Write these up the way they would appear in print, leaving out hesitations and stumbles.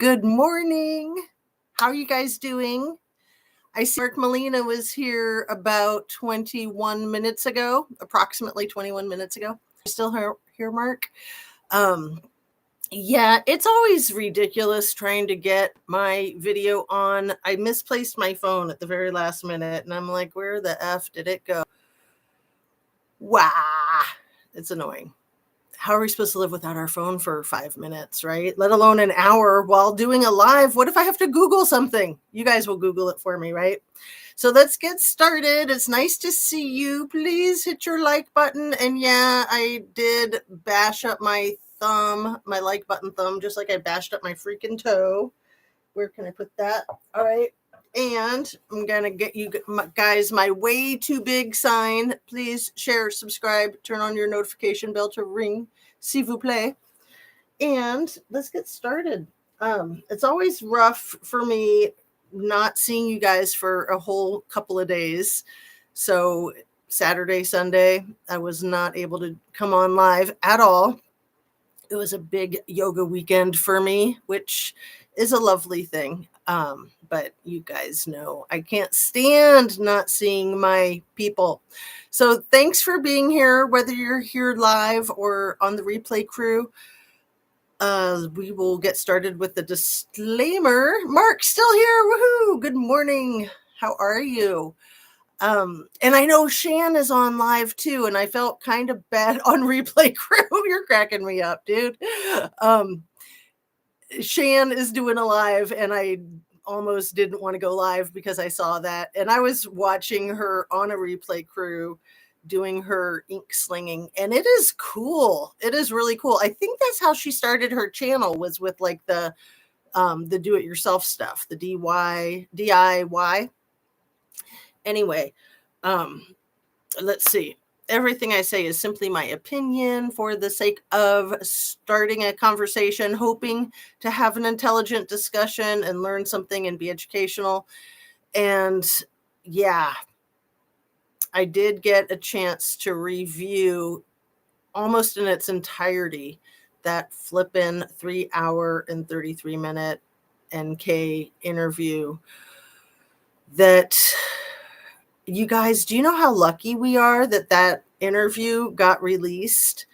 Good morning. How are you guys doing? I see Mark Molina was here about 21 minutes ago, approximately 21 minutes ago. Still here, Mark? Yeah, it's always ridiculous trying to get my video on. I misplaced my phone at the very last minute, and I'm like, where the F did it go? Wow, it's annoying. How are we supposed to live without our phone for 5 minutes, right? Let alone an hour while doing a live. What if I have to Google something? You guys will Google it for me, right? So let's get started. It's nice to see you. Please hit your like button. And yeah, I did bash up my thumb, my like button thumb, just like I bashed up my freaking toe. Where can I put that? All right. And I'm going to get you guys my way too big sign. Please share, subscribe, turn on your notification bell to ring, s'il vous plaît. And let's get started. It's always rough for me not seeing you guys for a whole couple of days. So Saturday, Sunday, I was not able to come on live at all. It was a big yoga weekend for me, which is a lovely thing. But you guys know I can't stand not seeing my people. So thanks for being here, whether you're here live or on the replay crew. We will get started with the disclaimer. Mark, still here. Woohoo! Good morning. How are you? And I know Shan is on live too, and I felt kind of bad on replay crew. You're cracking me up, dude. Shan is doing a live, and I almost didn't want to go live because I saw that. And I was watching her on a replay crew doing her ink slinging, and it is cool. It is really cool. I think that's how she started her channel, was with like the do-it-yourself stuff, the DIY. Anyway, let's see. Everything I say is simply my opinion for the sake of starting a conversation, hoping to have an intelligent discussion and learn something and be educational. And yeah, I did get a chance to review almost in its entirety that flippin' 3 hour and 33 minute NK interview. That, you guys, do you know how lucky we are that interview got released?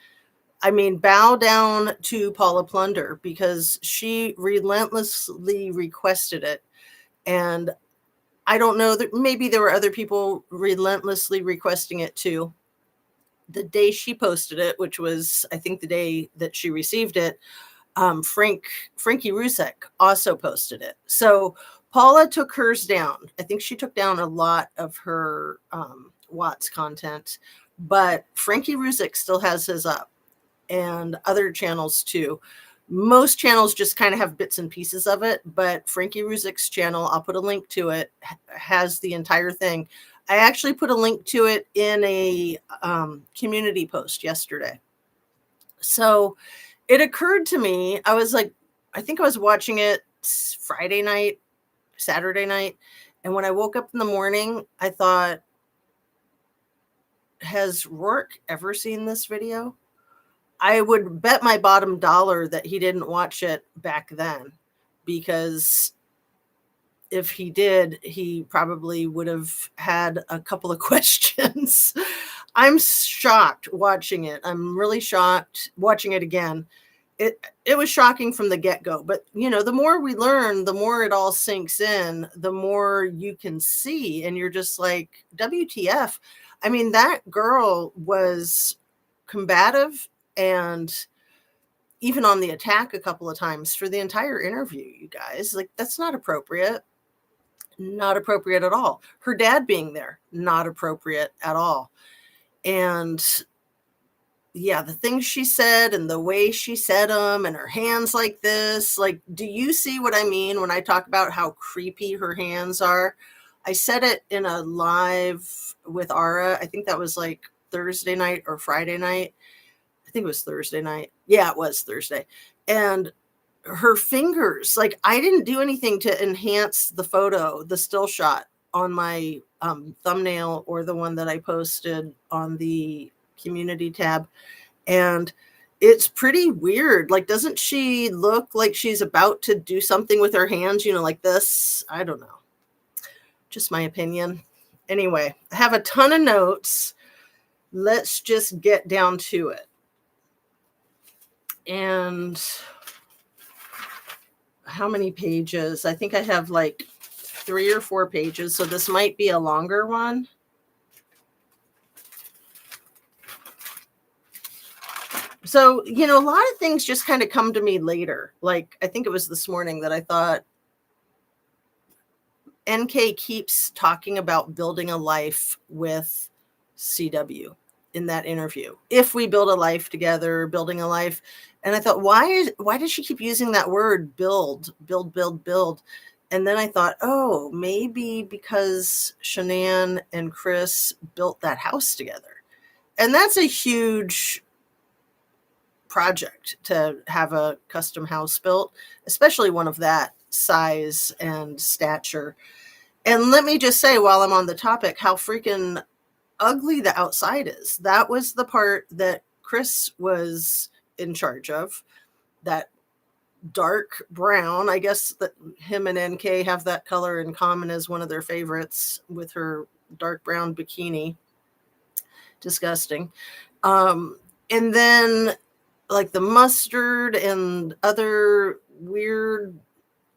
I mean, bow down to Paula Plunder, because she relentlessly requested it. And I don't know, that maybe there were other people relentlessly requesting it too. The day she posted it, which was, I think, the day that she received it, Frankie Rusek also posted it. So Paula took hers down. I think she took down a lot of her Watts content, but Frankie Rusek still has his up, and other channels too. Most channels just kind of have bits and pieces of it, but Frankie Rusek's channel, I'll put a link to it, has the entire thing. I actually put a link to it in a community post yesterday. So it occurred to me, I was like, I think I was watching it Friday night, Saturday night. And when I woke up in the morning, I thought, has Rourke ever seen this video? I would bet my bottom dollar that he didn't watch it back then, because if he did, he probably would have had a couple of questions. I'm shocked watching it. I'm really shocked watching it again. It was shocking from the get-go, but you know, the more we learn, the more it all sinks in, the more you can see, and you're just like, WTF. I mean, that girl was combative and even on the attack a couple of times for the entire interview, you guys. Like, that's not appropriate. Not appropriate at all. Her dad being there, not appropriate at all. And yeah, the things she said and the way she said them, and her hands like this, like, do you see what I mean when I talk about how creepy her hands are? I said it in a live with Ara. I think that was like Thursday night or Friday night. I think it was Thursday night. Yeah, it was Thursday. And her fingers, like, I didn't do anything to enhance the photo, the still shot on my thumbnail or the one that I posted on the community tab. And It's pretty weird. Like, doesn't she look like she's about to do something with her hands, like this? I don't know. Just my opinion. Anyway, I have a ton of notes. Let's just get down to it. And how many pages? I think I have like 3 or 4 pages, so this might be a longer one. So, a lot of things just kind of come to me later. Like, I think it was this morning that I thought NK keeps talking about building a life with CW in that interview. If we build a life together, building a life. And I thought, why does she keep using that word build? And then I thought, oh, maybe because Shanann and Chris built that house together. And that's a huge project to have a custom house built, especially one of that size and stature. And let me just say, while I'm on the topic, how freaking ugly the outside is. That was the part that Chris was in charge of. That dark brown. I guess that him and NK have that color in common as one of their favorites with her dark brown bikini. Disgusting. And then like the mustard and other weird,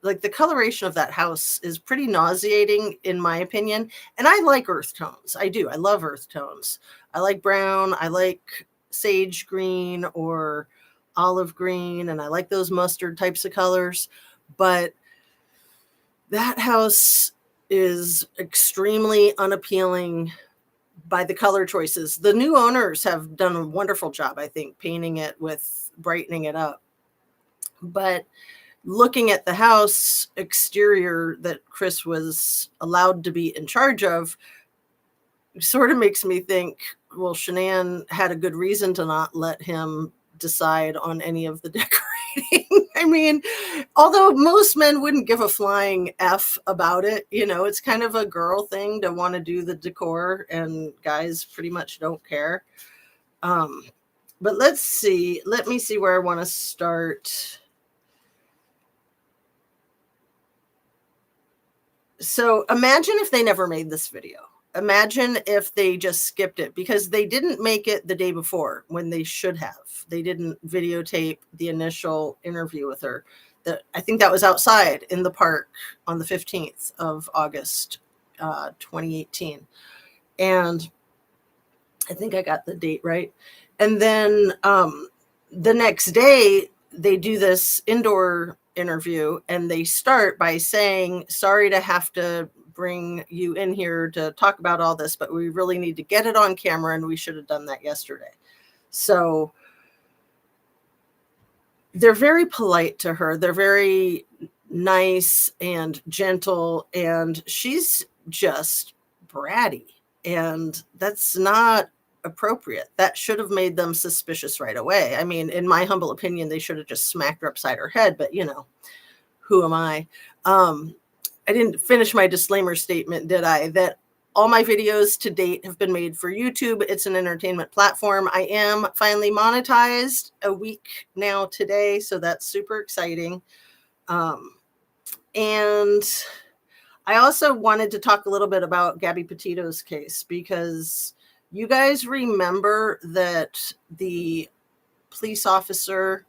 like the coloration of that house is pretty nauseating in my opinion. And I like earth tones. I do. I love earth tones. I like brown. I like sage green or olive green. And I like those mustard types of colors. But that house is extremely unappealing by the color choices. The new owners have done a wonderful job, I think, painting it with brightening it up. But looking at the house exterior that Chris was allowed to be in charge of sort of makes me think, well, Shanann had a good reason to not let him decide on any of the decorating. I mean, although most men wouldn't give a flying F about it, it's kind of a girl thing to want to do the decor, and guys pretty much don't care. But let me see where I want to start. So imagine if they never made this video. Imagine if they just skipped it because they didn't make it the day before when they should have. They didn't videotape the initial interview with her. I think that was outside in the park on the 15th of August, 2018. And I think I got the date right. And then the next day, they do this indoor interview and they start by saying, sorry to have to bring you in here to talk about all this, but we really need to get it on camera and we should have done that yesterday. So they're very polite to her. They're very nice and gentle, and she's just bratty, and that's not appropriate. That should have made them suspicious right away. I mean, in my humble opinion, they should have just smacked her upside her head, but who am I? I didn't finish my disclaimer statement, did I? That all my videos to date have been made for YouTube. It's an entertainment platform. I am finally monetized a week now today, so that's super exciting. And I also wanted to talk a little bit about Gabby Petito's case, because you guys remember that the police officer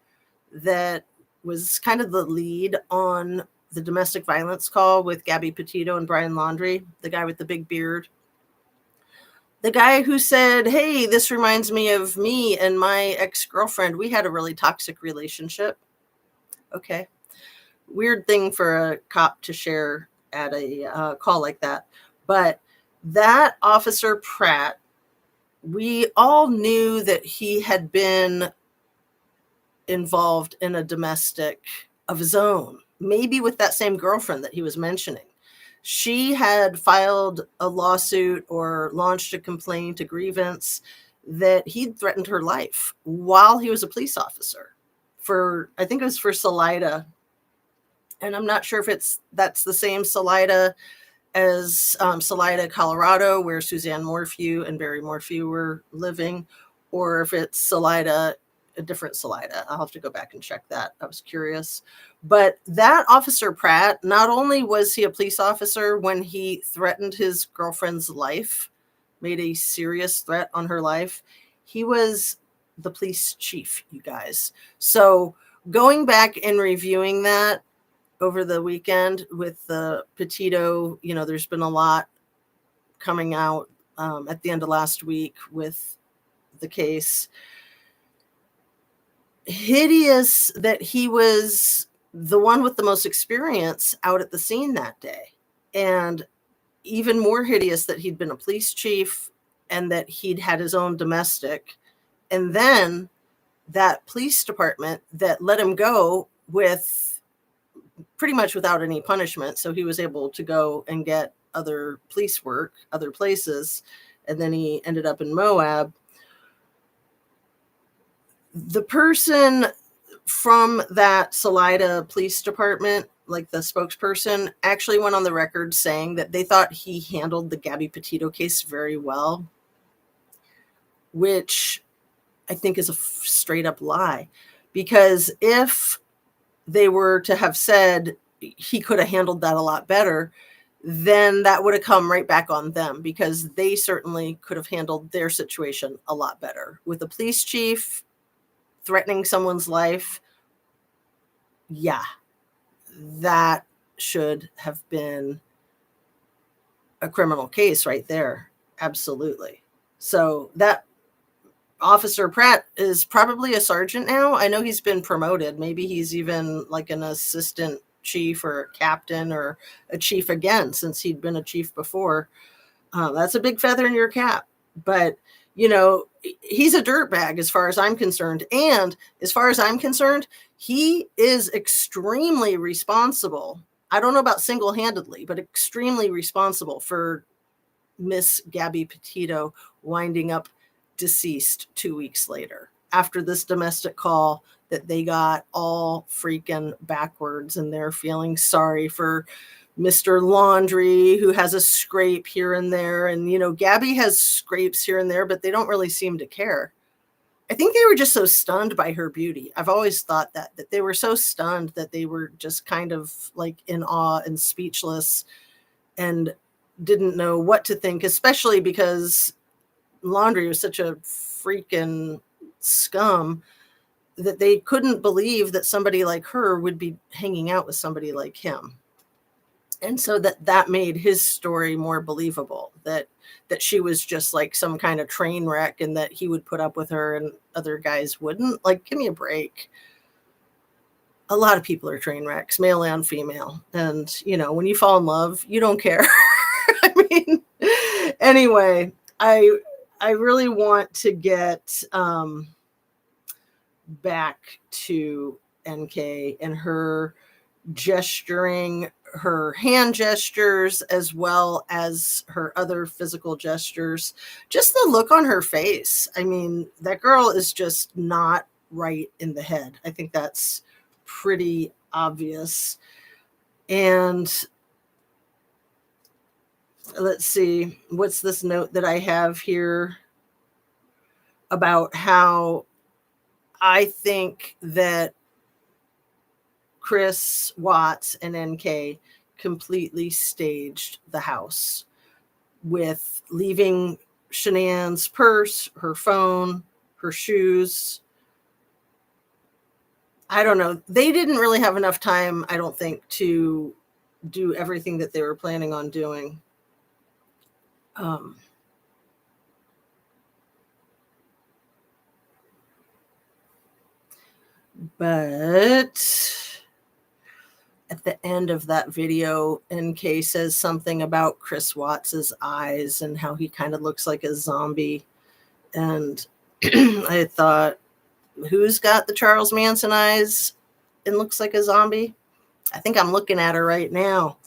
that was kind of the lead on the domestic violence call with Gabby Petito and Brian Laundrie, the guy with the big beard, the guy who said, hey, this reminds me of me and my ex-girlfriend. We had a really toxic relationship. Okay. Weird thing for a cop to share at a call like that. But that Officer Pratt, we all knew that he had been involved in a domestic of his own, maybe with that same girlfriend that he was mentioning. She had filed a lawsuit or launched a complaint, a grievance, that he'd threatened her life while he was a police officer I think it was for Salida. And I'm not sure if that's the same Salida as Salida, Colorado, where Suzanne Morphew and Barry Morphew were living, or if it's Salida a different Salida. I'll have to go back and check that. I was curious. But that Officer Pratt, not only was he a police officer when he threatened his girlfriend's life, made a serious threat on her life, he was the police chief, you guys. So going back and reviewing that over the weekend with the Petito, there's been a lot coming out at the end of last week with the case. Hideous that he was the one with the most experience out at the scene that day. And even more hideous that he'd been a police chief and that he'd had his own domestic. And then that police department that let him go with pretty much without any punishment. So he was able to go and get other police work, other places. And then he ended up in Moab. The person from that Salida Police Department, like the spokesperson, actually went on the record saying that they thought he handled the Gabby Petito case very well, which I think is a straight up lie. Because if they were to have said he could have handled that a lot better, then that would have come right back on them, because they certainly could have handled their situation a lot better. With the police chief threatening someone's life, yeah, that should have been a criminal case right there. Absolutely. So that Officer Pratt is probably a sergeant now. I know he's been promoted. Maybe he's even like an assistant chief or a captain or a chief again, since he'd been a chief before. That's a big feather in your cap. But he's a dirtbag as far as I'm concerned. And as far as I'm concerned, he is extremely responsible. I don't know about single-handedly, but extremely responsible for Miss Gabby Petito winding up deceased 2 weeks later after this domestic call that they got all freaking backwards, and they're feeling sorry for Mr. Laundry, who has a scrape here and there. And, Gabby has scrapes here and there, but they don't really seem to care. I think they were just so stunned by her beauty. I've always thought that they were so stunned that they were just kind of like in awe and speechless and didn't know what to think, especially because Laundry was such a freaking scum that they couldn't believe that somebody like her would be hanging out with somebody like him. And so that made his story more believable, that she was just like some kind of train wreck and that he would put up with her and other guys wouldn't. Like, give me a break. A lot of people are train wrecks, male and female. And, when you fall in love, you don't care. I mean, anyway, I really want to get back to NK and her gesturing, her hand gestures, as well as her other physical gestures. Just the look on her face. I mean, that girl is just not right in the head. I think that's pretty obvious. And let's see, what's this note that I have here about how I think that Chris Watts and NK completely staged the house with leaving Shanann's purse, her phone, her shoes. I don't know. They didn't really have enough time, I don't think, to do everything that they were planning on doing. But at the end of that video, NK says something about Chris Watts's eyes and how he kind of looks like a zombie. And I thought, who's got the Charles Manson eyes and looks like a zombie? I think I'm looking at her right now.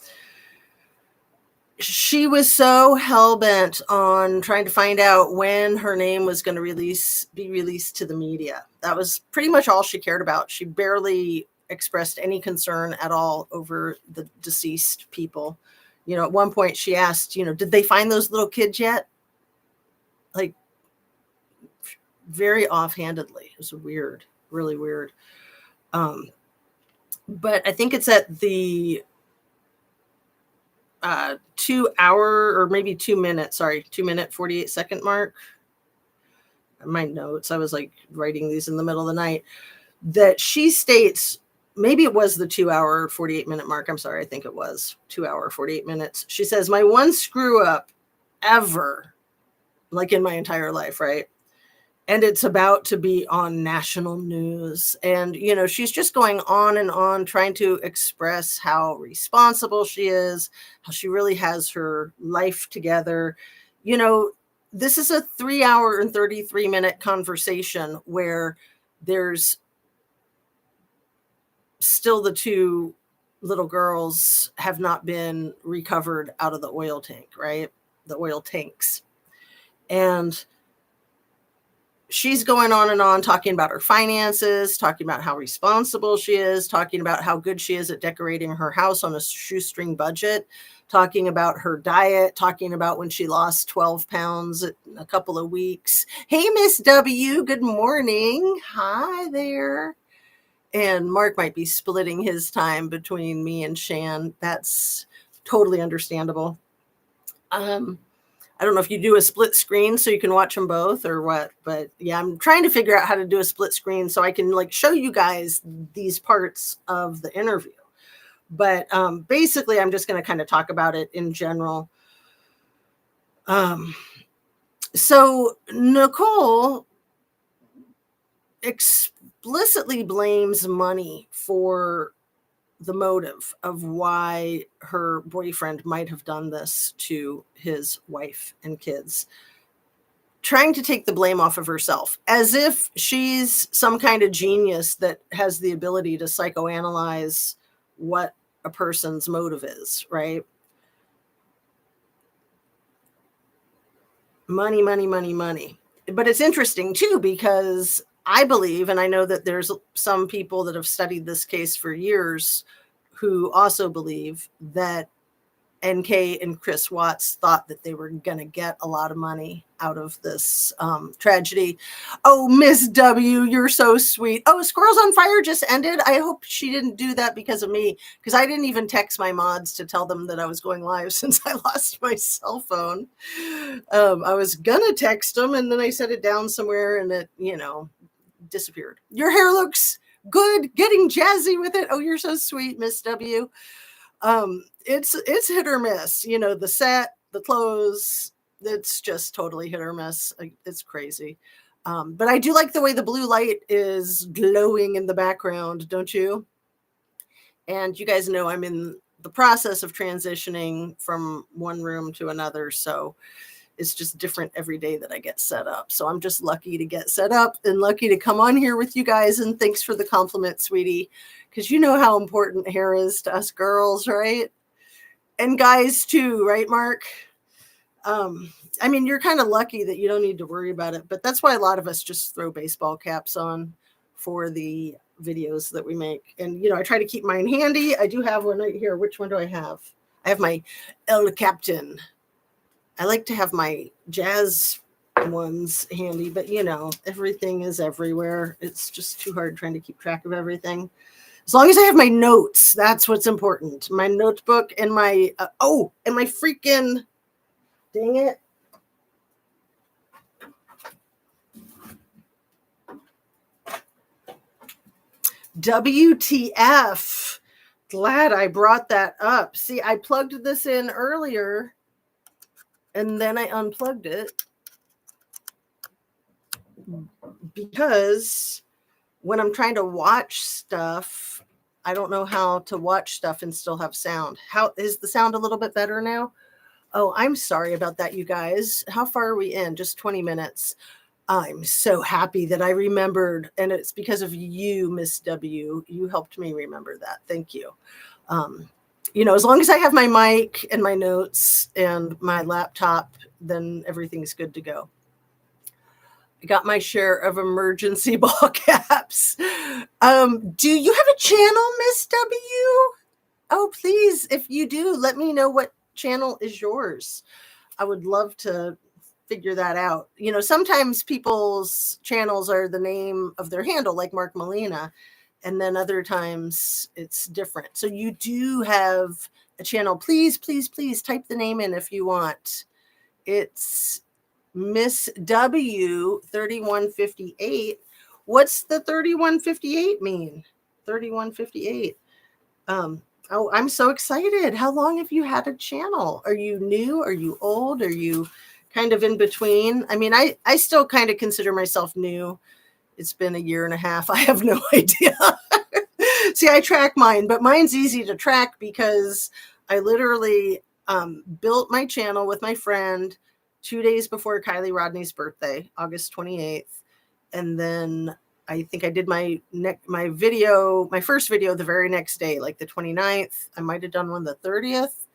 She was so hell-bent on trying to find out when her name was going to be released to the media. That was pretty much all she cared about. She barely expressed any concern at all over the deceased people. At one point she asked, did they find those little kids yet? Like, very offhandedly. It was weird, really weird. But I think it's at the 2 hour or maybe 2 minute, 2 minute, 48 second mark. My notes, I was like writing these in the middle of the night, that she states, maybe it was the 2 hour, 48 minute mark. I'm sorry. I think it was 2 hour, 48 minutes. She says, my one screw up ever, like in my entire life. Right. And it's about to be on national news. And, she's just going on and on, trying to express how responsible she is, how she really has her life together. This is a 3 hour and 33 minute conversation where there's still the two little girls have not been recovered out of the oil tank, right? The oil tanks. And she's going on and on, talking about her finances, talking about how responsible she is, talking about how good she is at decorating her house on a shoestring budget, talking about her diet, talking about when she lost 12 pounds in a couple of weeks. Hey, Miss W, good morning. Hi there. And Mark might be splitting his time between me and Shan. That's totally understandable. I don't know if you do a split screen so you can watch them both or what, but yeah, I'm trying to figure out how to do a split screen so I can like show you guys these parts of the interview. But basically, I'm just going to kind of talk about it in general. So Nicole explicitly blames money for the motive of why her boyfriend might have done this to his wife and kids, trying to take the blame off of herself, as if she's some kind of genius that has the ability to psychoanalyze what a person's motive is, right? Money, money, money, money. But it's interesting too, because I believe, and I know that there's some people that have studied this case for years who also believe that NK and Chris Watts thought that they were going to get a lot of money out of this tragedy. Oh, Miss W, you're so sweet. Oh, Squirrels on Fire just ended. I hope she didn't do that because of me, because I didn't even text my mods to tell them that I was going live since I lost my cell phone. I was going to text them and then I set it down somewhere and it, disappeared. Your hair looks good, getting jazzy with it. Oh, you're so sweet, Miss W. It's hit or miss, the set, the clothes, it's just totally hit or miss. It's crazy. But I do like the way the blue light is glowing in the background, don't you? And you guys know I'm in the process of transitioning from one room to another. So it's just different every day that I get set up. So I'm just lucky to get set up and lucky to come on here with you guys. And thanks for the compliment, sweetie, because you know how important hair is to us girls, right? And guys too, right, Mark? I mean, you're kind of lucky that you don't need to worry about it, but that's why a lot of us just throw baseball caps on for the videos that we make. And, I try to keep mine handy. I do have one right here. Which one do I have? I have my El Captain. I like to have my jazz ones handy, but everything is everywhere. It's just too hard trying to keep track of everything. As long as I have my notes, that's what's important. My notebook and my, and my freaking, dang it. WTF. Glad I brought that up. See, I plugged this in earlier and then I unplugged it because when I'm trying to watch stuff, I don't know how to watch stuff and still have sound. How is the sound a little bit better now? Oh, I'm sorry about that, you guys. How far are we in? Just 20 minutes. I'm so happy that I remembered, and it's because of you, Miss W. You helped me remember that. Thank you. As long as I have my mic and my notes and my laptop, then everything's good to go. I got my share of emergency ball caps. Do you have a channel, Miss W? Oh, please, if you do, let me know what channel is yours. I would love to figure that out. Sometimes people's channels are the name of their handle, like Mark Molina, and then other times it's different. So you do have a channel. Please, please, please type the name in if you want. It's Miss W 3158. What's the 3158 mean? 3158. Oh, I'm so excited. How long have you had a channel? Are you new? Are you old? Are you kind of in between? I mean, I still kind of consider myself new. It's been a year and a half. I have no idea. See, I track mine, but mine's easy to track because I literally built my channel with my friend 2 days before Kylie Rodney's birthday, August 28th. And then I think I did my first video the very next day, like the 29th. I might have done one the 30th.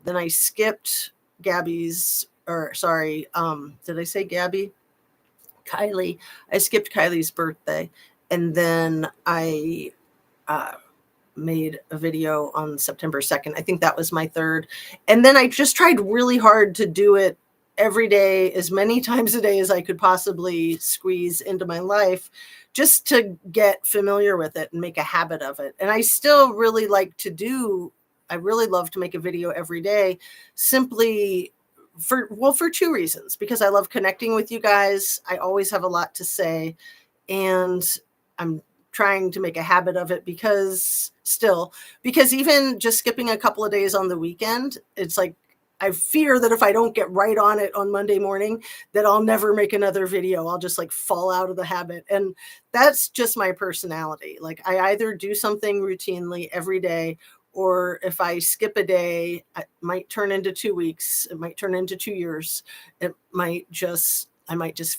Then I skipped Gabby's, or sorry, did I say Gabby? Kylie. I skipped Kylie's birthday. And then I made a video on September 2nd. I think that was my third. And then I just tried really hard to do it every day, as many times a day as I could possibly squeeze into my life, just to get familiar with it and make a habit of it. And I still really I really love to make a video every day, simply for two reasons. Because I love connecting with you guys. I always have a lot to say, and I'm trying to make a habit of it because even just skipping a couple of days on the weekend, it's like I fear that if I don't get right on it on Monday morning, that I'll never make another video. I'll just like fall out of the habit. And that's just my personality. Like, I either do something routinely every day, or if I skip a day, it might turn into 2 weeks. It might turn into 2 years. I might just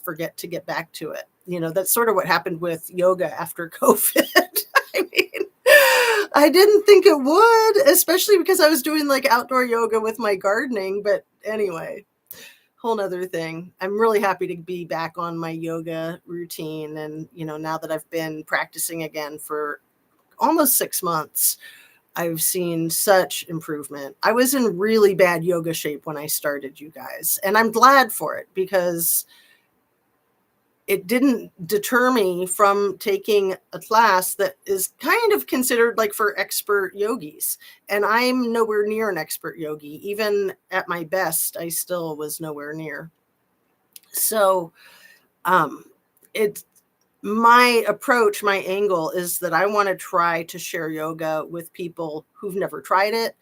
forget to get back to it. That's sort of what happened with yoga after COVID. I mean, I didn't think it would, especially because I was doing like outdoor yoga with my gardening. But anyway, whole nother thing. I'm really happy to be back on my yoga routine. And, now that I've been practicing again for almost 6 months, I've seen such improvement. I was in really bad yoga shape when I started, you guys, and I'm glad for it, because it didn't deter me from taking a class that is kind of considered like for expert yogis. And I'm nowhere near an expert yogi. Even at my best, I still was nowhere near. So it's my approach, my angle is that I want to try to share yoga with people who've never tried it,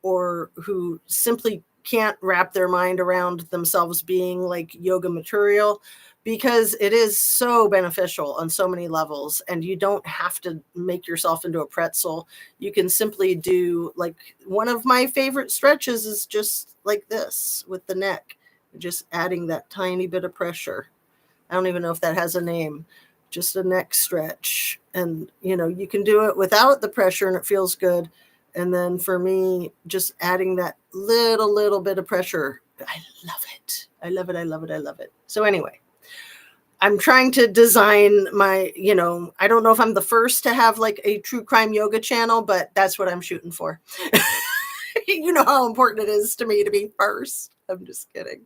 or who simply can't wrap their mind around themselves being like yoga material, because it is so beneficial on so many levels. And you don't have to make yourself into a pretzel. You can simply do, like, one of my favorite stretches is just like this with the neck, just adding that tiny bit of pressure. I don't even know if that has a name, just a neck stretch. And, you can do it without the pressure and it feels good. And then for me, just adding that little bit of pressure, I love it. I love it. I love it. I love it. So anyway, I'm trying to design my, I don't know if I'm the first to have like a true crime yoga channel, but that's what I'm shooting for. You know how important it is to me to be first. I'm just kidding.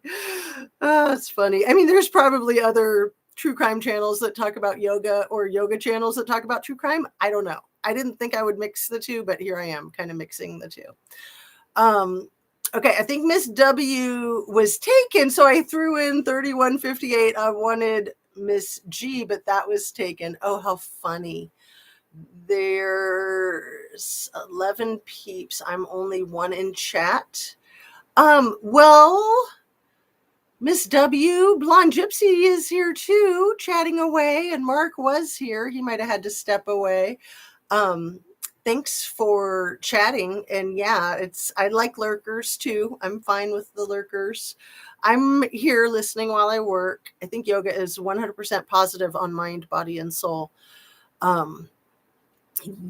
Oh, it's funny. I mean, there's probably other true crime channels that talk about yoga, or yoga channels that talk about true crime. I don't know. I didn't think I would mix the two, but here I am kind of mixing the two. Okay, I think Miss W was taken, so I threw in 3158. I wanted Miss G, but that was taken. Oh, how funny. There's 11 peeps. I'm only one in chat. Well, Miss W, Blonde Gypsy is here too, chatting away, and Mark was here. He might have had to step away. Thanks for chatting. And yeah, I like lurkers too. I'm fine with the lurkers. I'm here listening while I work. I think yoga is 100% positive on mind, body, and soul.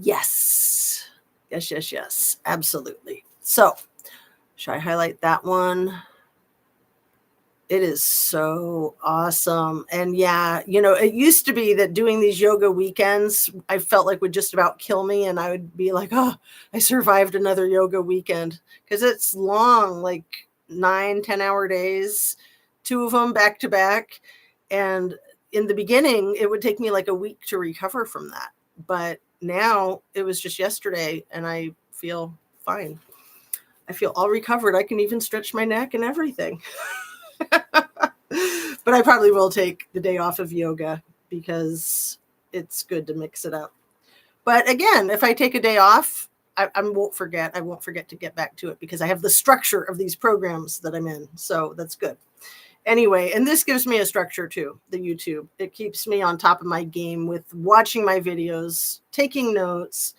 Yes, absolutely. So should I highlight that one? It is so awesome. And yeah, it used to be that doing these yoga weekends, I felt like would just about kill me. And I would be like, oh, I survived another yoga weekend, because it's long, like 9-10 hour days 2 of them back to back. And in the beginning, it would take me like a week to recover from that. But now it was just yesterday and I feel fine. I feel all recovered. I can even stretch my neck and everything. But I probably will take the day off of yoga because it's good to mix it up. But again, if I take a day off, I won't forget. I won't forget to get back to it because I have the structure of these programs that I'm in. So that's good. Anyway, and this gives me a structure too, the YouTube. It keeps me on top of my game with watching my videos, taking notes,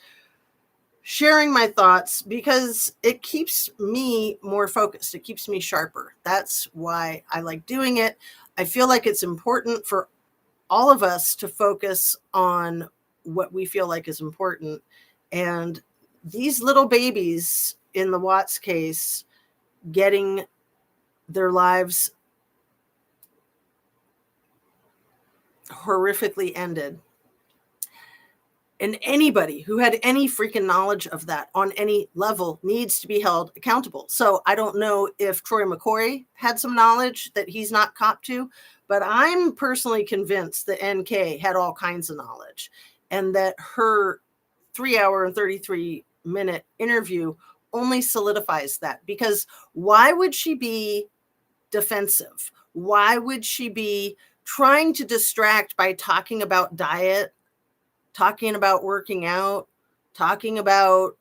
sharing my thoughts, because it keeps me more focused. It keeps me sharper. That's why I like doing it. I feel like it's important for all of us to focus on what we feel like is important. And these little babies in the Watts case getting their lives horrifically ended. And anybody who had any freaking knowledge of that on any level needs to be held accountable. So I don't know if Troy McCoy had some knowledge that he's not copped to, but I'm personally convinced that NK had all kinds of knowledge, and that her 3-hour and 33-minute interview only solidifies that. Because why would she be defensive? Why would she be trying to distract by talking about diet, talking about working out, talking about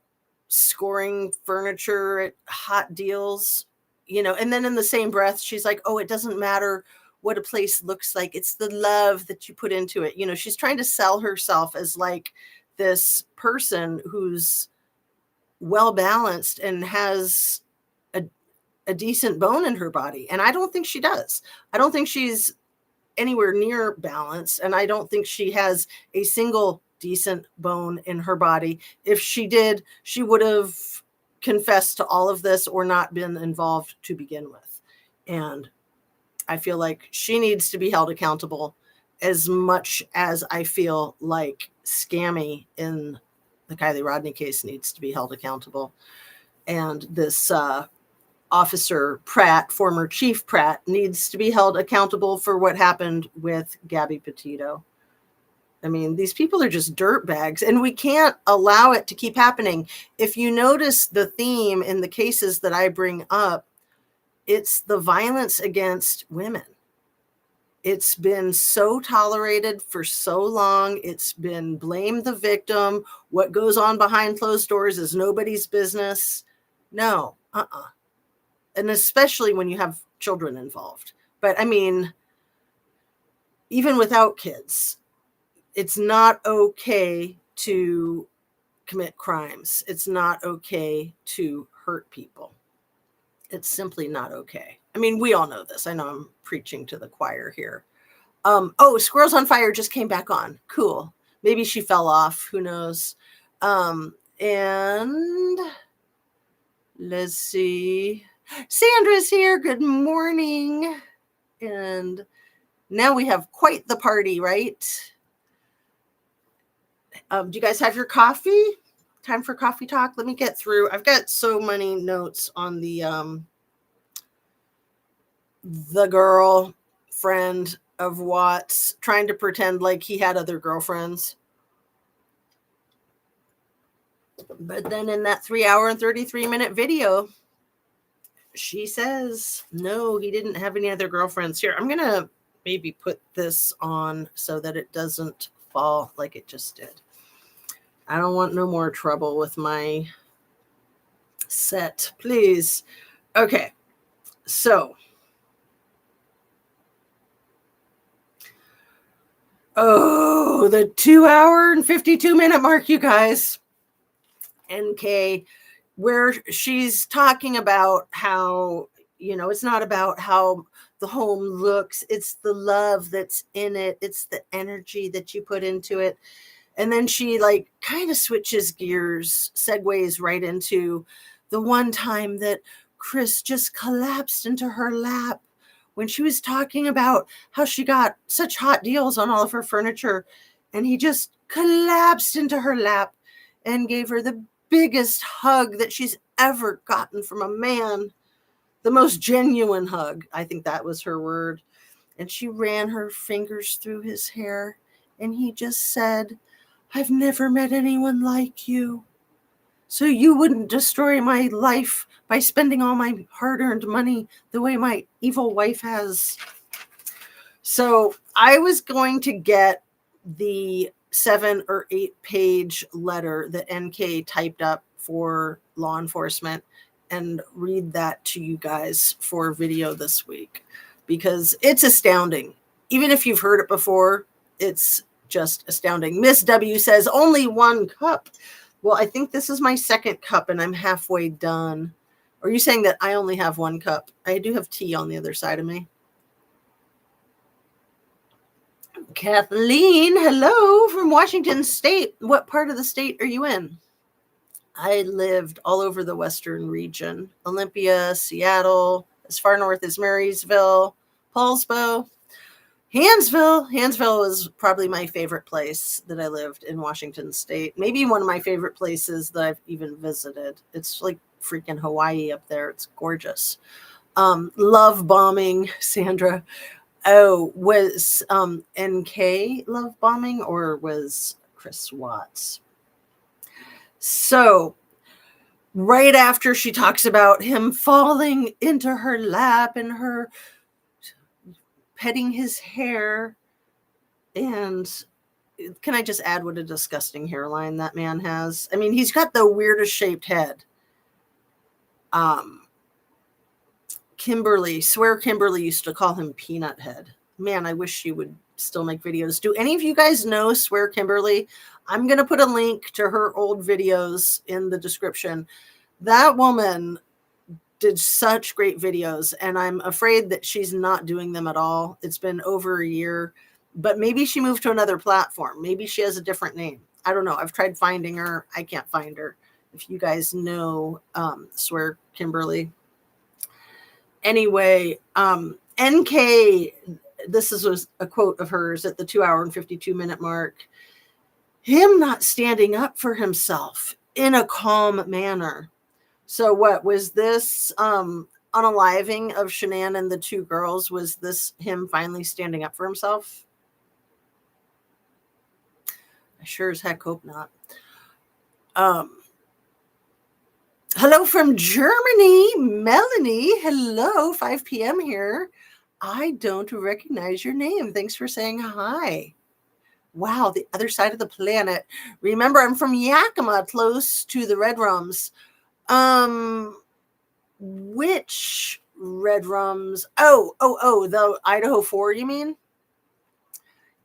scoring furniture at hot deals, and then in the same breath, she's like, oh, it doesn't matter what a place looks like. It's the love that you put into it. She's trying to sell herself as like this person who's well balanced and has a decent bone in her body. And I don't think she does. I don't think she's anywhere near balanced. And I don't think she has a single decent bone in her body. If she did, she would have confessed to all of this or not been involved to begin with. And I feel like she needs to be held accountable as much as I feel like Scammy in the Kylie Rodney case needs to be held accountable. And this Officer Pratt, former Chief Pratt, needs to be held accountable for what happened with Gabby Petito. I mean, these people are just dirtbags, and we can't allow it to keep happening. If you notice the theme in the cases that I bring up, it's the violence against women. It's been so tolerated for so long. It's been blame the victim. What goes on behind closed doors is nobody's business. No, and especially when you have children involved. But I mean, even without kids, it's not okay to commit crimes. It's not okay to hurt people. It's simply not okay. I mean, we all know this. I know I'm preaching to the choir here. Squirrels on Fire just came back on. Cool. Maybe she fell off. Who knows? And let's see. Sandra's here. Good morning. And now we have quite the party, right? Do you guys have your coffee? Time for coffee talk? Let me get through. I've got so many notes on the girlfriend of Watts trying to pretend like he had other girlfriends. But then in that 3-hour and 33-minute video, she says, no, he didn't have any other girlfriends. Here, I'm going to maybe put this on so that it doesn't fall like it just did. I don't want no more trouble with my set, please. Okay, so. Oh, the 2-hour and 52-minute mark, you guys. NK, where she's talking about how, it's not about how the home looks. It's the love that's in it. It's the energy that you put into it. And then she like kind of switches gears, segues right into the one time that Chris just collapsed into her lap when she was talking about how she got such hot deals on all of her furniture. And he just collapsed into her lap and gave her the biggest hug that she's ever gotten from a man. The most genuine hug. I think that was her word. And she ran her fingers through his hair, and he just said, I've never met anyone like you. So you wouldn't destroy my life by spending all my hard-earned money the way my evil wife has. So I was going to get the 7 or 8 page letter that NK typed up for law enforcement and read that to you guys for video this week, because it's astounding. Even if you've heard it before, it's just astounding. Miss W says only 1 cup. Well, I think this is my 2nd cup and I'm halfway done. Are you saying that I only have 1 cup? I do have tea on the other side of me. Kathleen, hello from Washington State. What part of the state are you in? I lived all over the western region. Olympia, Seattle, as far north as Marysville, Paulsbo, Hansville. Hansville was probably my favorite place that I lived in Washington State. Maybe one of my favorite places that I've even visited. It's like freaking Hawaii up there. It's gorgeous. Love bombing, Sandra. Oh, was NK love bombing or was Chris Watts? So right after she talks about him falling into her lap and her petting his hair, and can I just add what a disgusting hairline that man has? I mean, he's got the weirdest shaped head. Kimberly used to call him Peanut Head. Man, I wish she would still make videos. Do any of you guys know Swear Kimberly? I'm going to put a link to her old videos in the description. That woman did such great videos, and I'm afraid that she's not doing them at all. It's been over a year, but maybe she moved to another platform. Maybe she has a different name. I don't know. I've tried finding her. I can't find her. If you guys know Swear Kimberly. Anyway, NK, this was a quote of hers at the 2 hour and 52 minute mark. Him not standing up for himself in a calm manner. So what was this unaliving of Shanann and the 2 girls? Was this him finally standing up for himself? I sure as heck hope not. Hello from Germany, Melanie. Hello, 5 p.m. here. I don't recognize your name. Thanks for saying hi. Wow, the other side of the planet. Remember, I'm from Yakima, close to the Red Rums. Which Red Rums? Oh, the Idaho 4, you mean?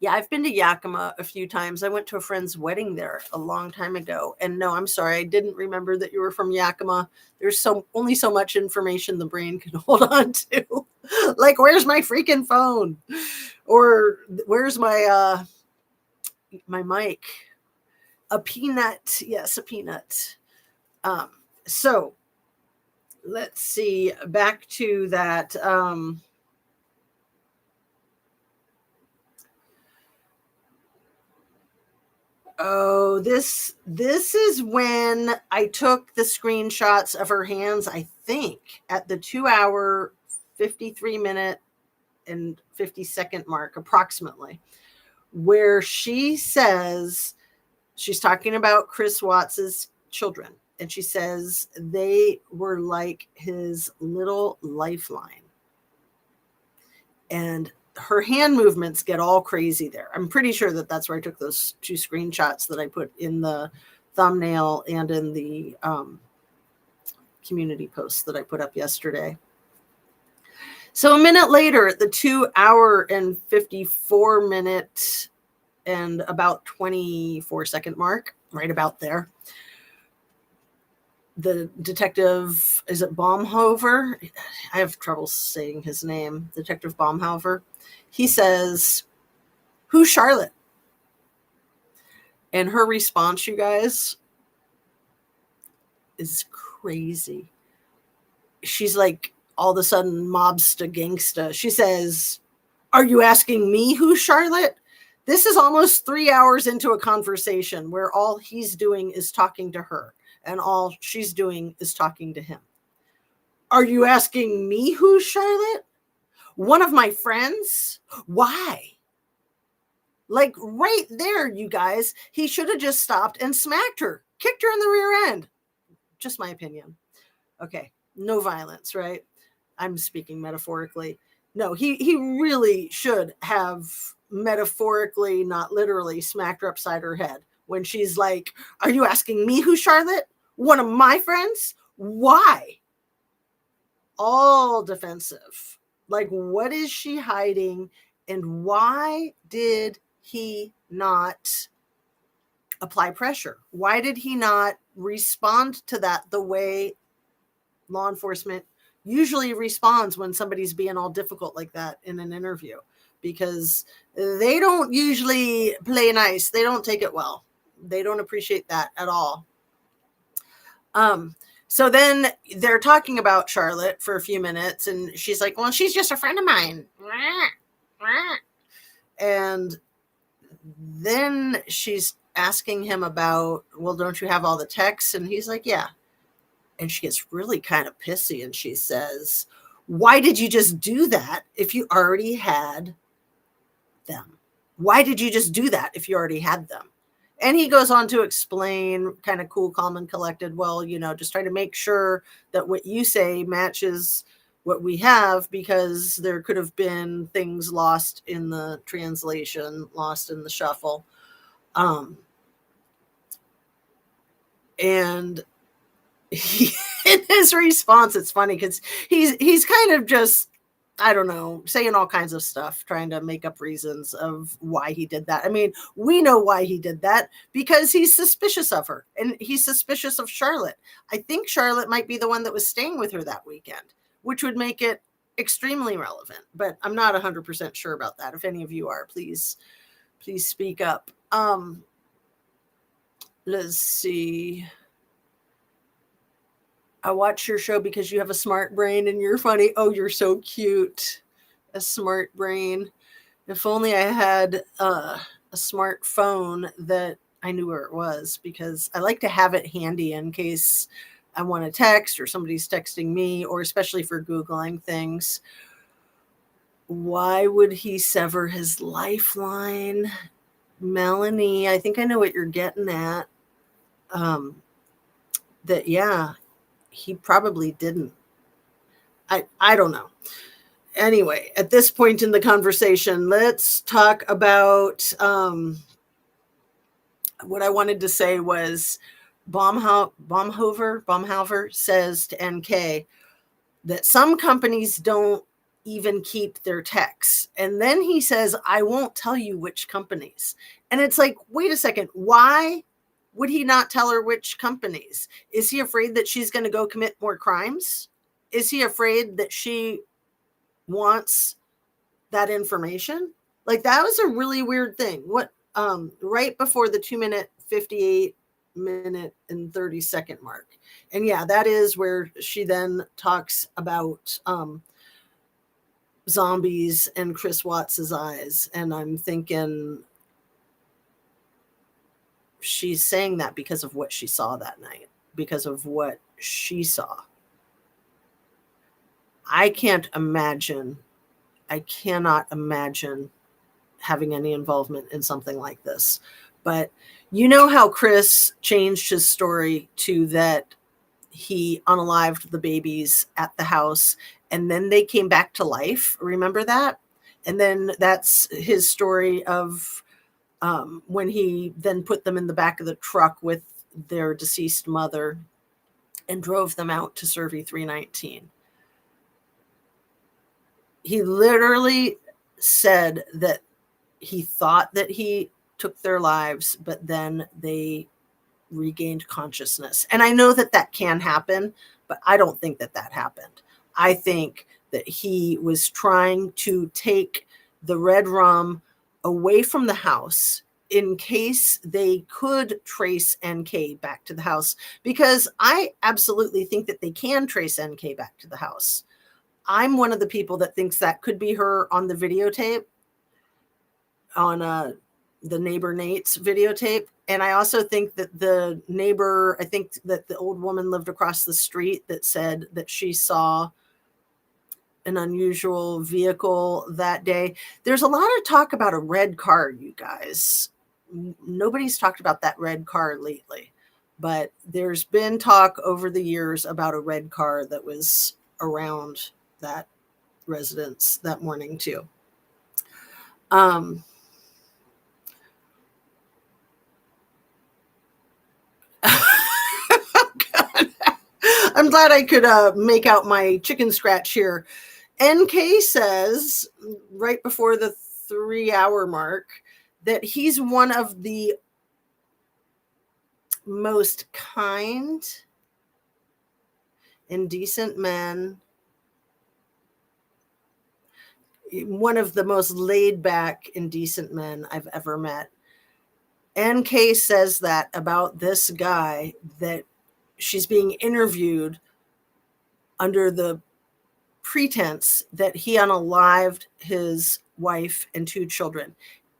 Yeah, I've been to Yakima a few times. I went to a friend's wedding there a long time ago. And no, I'm sorry, I didn't remember that you were from Yakima. There's only so much information the brain can hold on to. Like, where's my freaking phone? Or where's my my mic? A peanut. Yes, a peanut. So let's see, back to that. Oh, this is when I took the screenshots of her hands, I think, at the 2 hour, 53 minute and 50-second mark, approximately, where she says, she's talking about Chris Watts's children, and she says they were like his little lifeline. And her hand movements get all crazy there. I'm pretty sure that that's where I took those 2 screenshots that I put in the thumbnail and in the community post that I put up yesterday. So a minute later, at the 2 hour and 54 minute and about 24-second mark, right about there, the detective, is it Baumhofer? I have trouble saying his name. Detective Baumhofer. He says, who's Charlotte? And her response, you guys, is crazy. She's like, all of a sudden, mobsta gangsta. She says, are you asking me who's Charlotte? This is almost 3 hours into a conversation where all he's doing is talking to her and all she's doing is talking to him. Are you asking me who's Charlotte? One of my friends? Why? Like right there, you guys, he should have just stopped and smacked her, kicked her in the rear end. Just my opinion. Okay, no violence, right? I'm speaking metaphorically. No, he really should have metaphorically, not literally, smacked her upside her head when she's like, "Are you asking me who's Charlotte? One of my friends? Why?" All defensive. Like, what is she hiding? And why did he not apply pressure? Why did he not respond to that the way law enforcement usually responds when somebody's being all difficult like that in an interview? Because they don't usually play nice. They don't take it well. They don't appreciate that at all. So then they're talking about Charlotte for a few minutes, and she's like, "Well, she's just a friend of mine." And then she's asking him about, "Well, don't you have all the texts?" And he's like, "Yeah." And she gets really kind of pissy, and she says, "Why did you just do that if you already had them? Why did you just do that if you already had them?" And he goes on to explain, kind of cool, calm, and collected, "Well, just trying to make sure that what you say matches what we have, because there could have been things lost in the translation, lost in the shuffle." And in his response, it's funny because he's kind of just, I don't know, saying all kinds of stuff, trying to make up reasons of why he did that. I mean, we know why he did that, because he's suspicious of her, and he's suspicious of Charlotte. I think Charlotte might be the one that was staying with her that weekend, which would make it extremely relevant, but I'm not 100% sure about that. If any of you are, please speak up. Let's see. "I watch your show because you have a smart brain and you're funny." Oh, you're so cute. A smart brain. If only I had a smartphone that I knew where it was, because I like to have it handy in case I want to text or somebody's texting me, or especially for Googling things. Why would he sever his lifeline? Melanie, I think I know what you're getting at. That, yeah, he probably didn't. I don't know. Anyway, at this point in the conversation, let's talk about what I wanted to say was Baumhover says to NK that some companies don't even keep their texts. And then he says, "I won't tell you which companies." And it's like, wait a second, why would he not tell her which companies? Is he afraid that she's going to go commit more crimes? Is he afraid that she wants that information? Like, that was a really weird thing. What right before the 2-minute 58-minute and 30-second mark. And yeah, that is where she then talks about zombies and Chris Watts's eyes. And I'm thinking, she's saying that because of what she saw that night, because of what she saw. I cannot imagine having any involvement in something like this. But you know how Chris changed his story to that he unalived the babies at the house and then they came back to life. Remember that? And then that's his story of when he then put them in the back of the truck with their deceased mother and drove them out to Survey 319. He literally said that he thought that he took their lives, but then they regained consciousness. And I know that that can happen, but I don't think that that happened. I think that he was trying to take the red rum away from the house in case they could trace NK back to the house, because I absolutely think that they can trace NK back to the house. I'm one of the people that thinks that could be her on the videotape, on the neighbor Nate's videotape. And I also think that the neighbor, I think that the old woman lived across the street that said that she saw an unusual vehicle that day. There's a lot of talk about a red car, you guys. Nobody's talked about that red car lately, but there's been talk over the years about a red car that was around that residence that morning too. Um, I'm glad I could make out my chicken scratch here. NK says right before the 3 hour mark that he's one of the most kind and decent men, one of the most laid back and decent men I've ever met. NK says that about this guy, that she's being interviewed under the pretense that he unalived his wife and 2 children.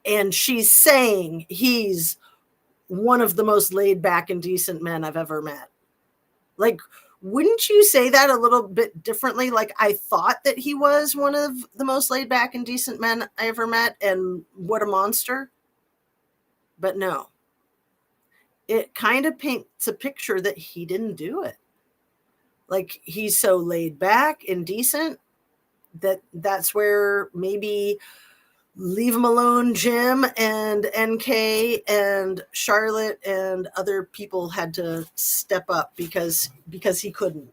And she's saying he's one of the most laid back and decent men I've ever met. Like, wouldn't you say that a little bit differently? Like, I thought that he was one of the most laid back and decent men I ever met, and what a monster. But no, it kind of paints a picture that he didn't do it. Like, he's so laid back and decent that's where maybe Leave Him Alone Jim and NK and Charlotte and other people had to step up because he couldn't.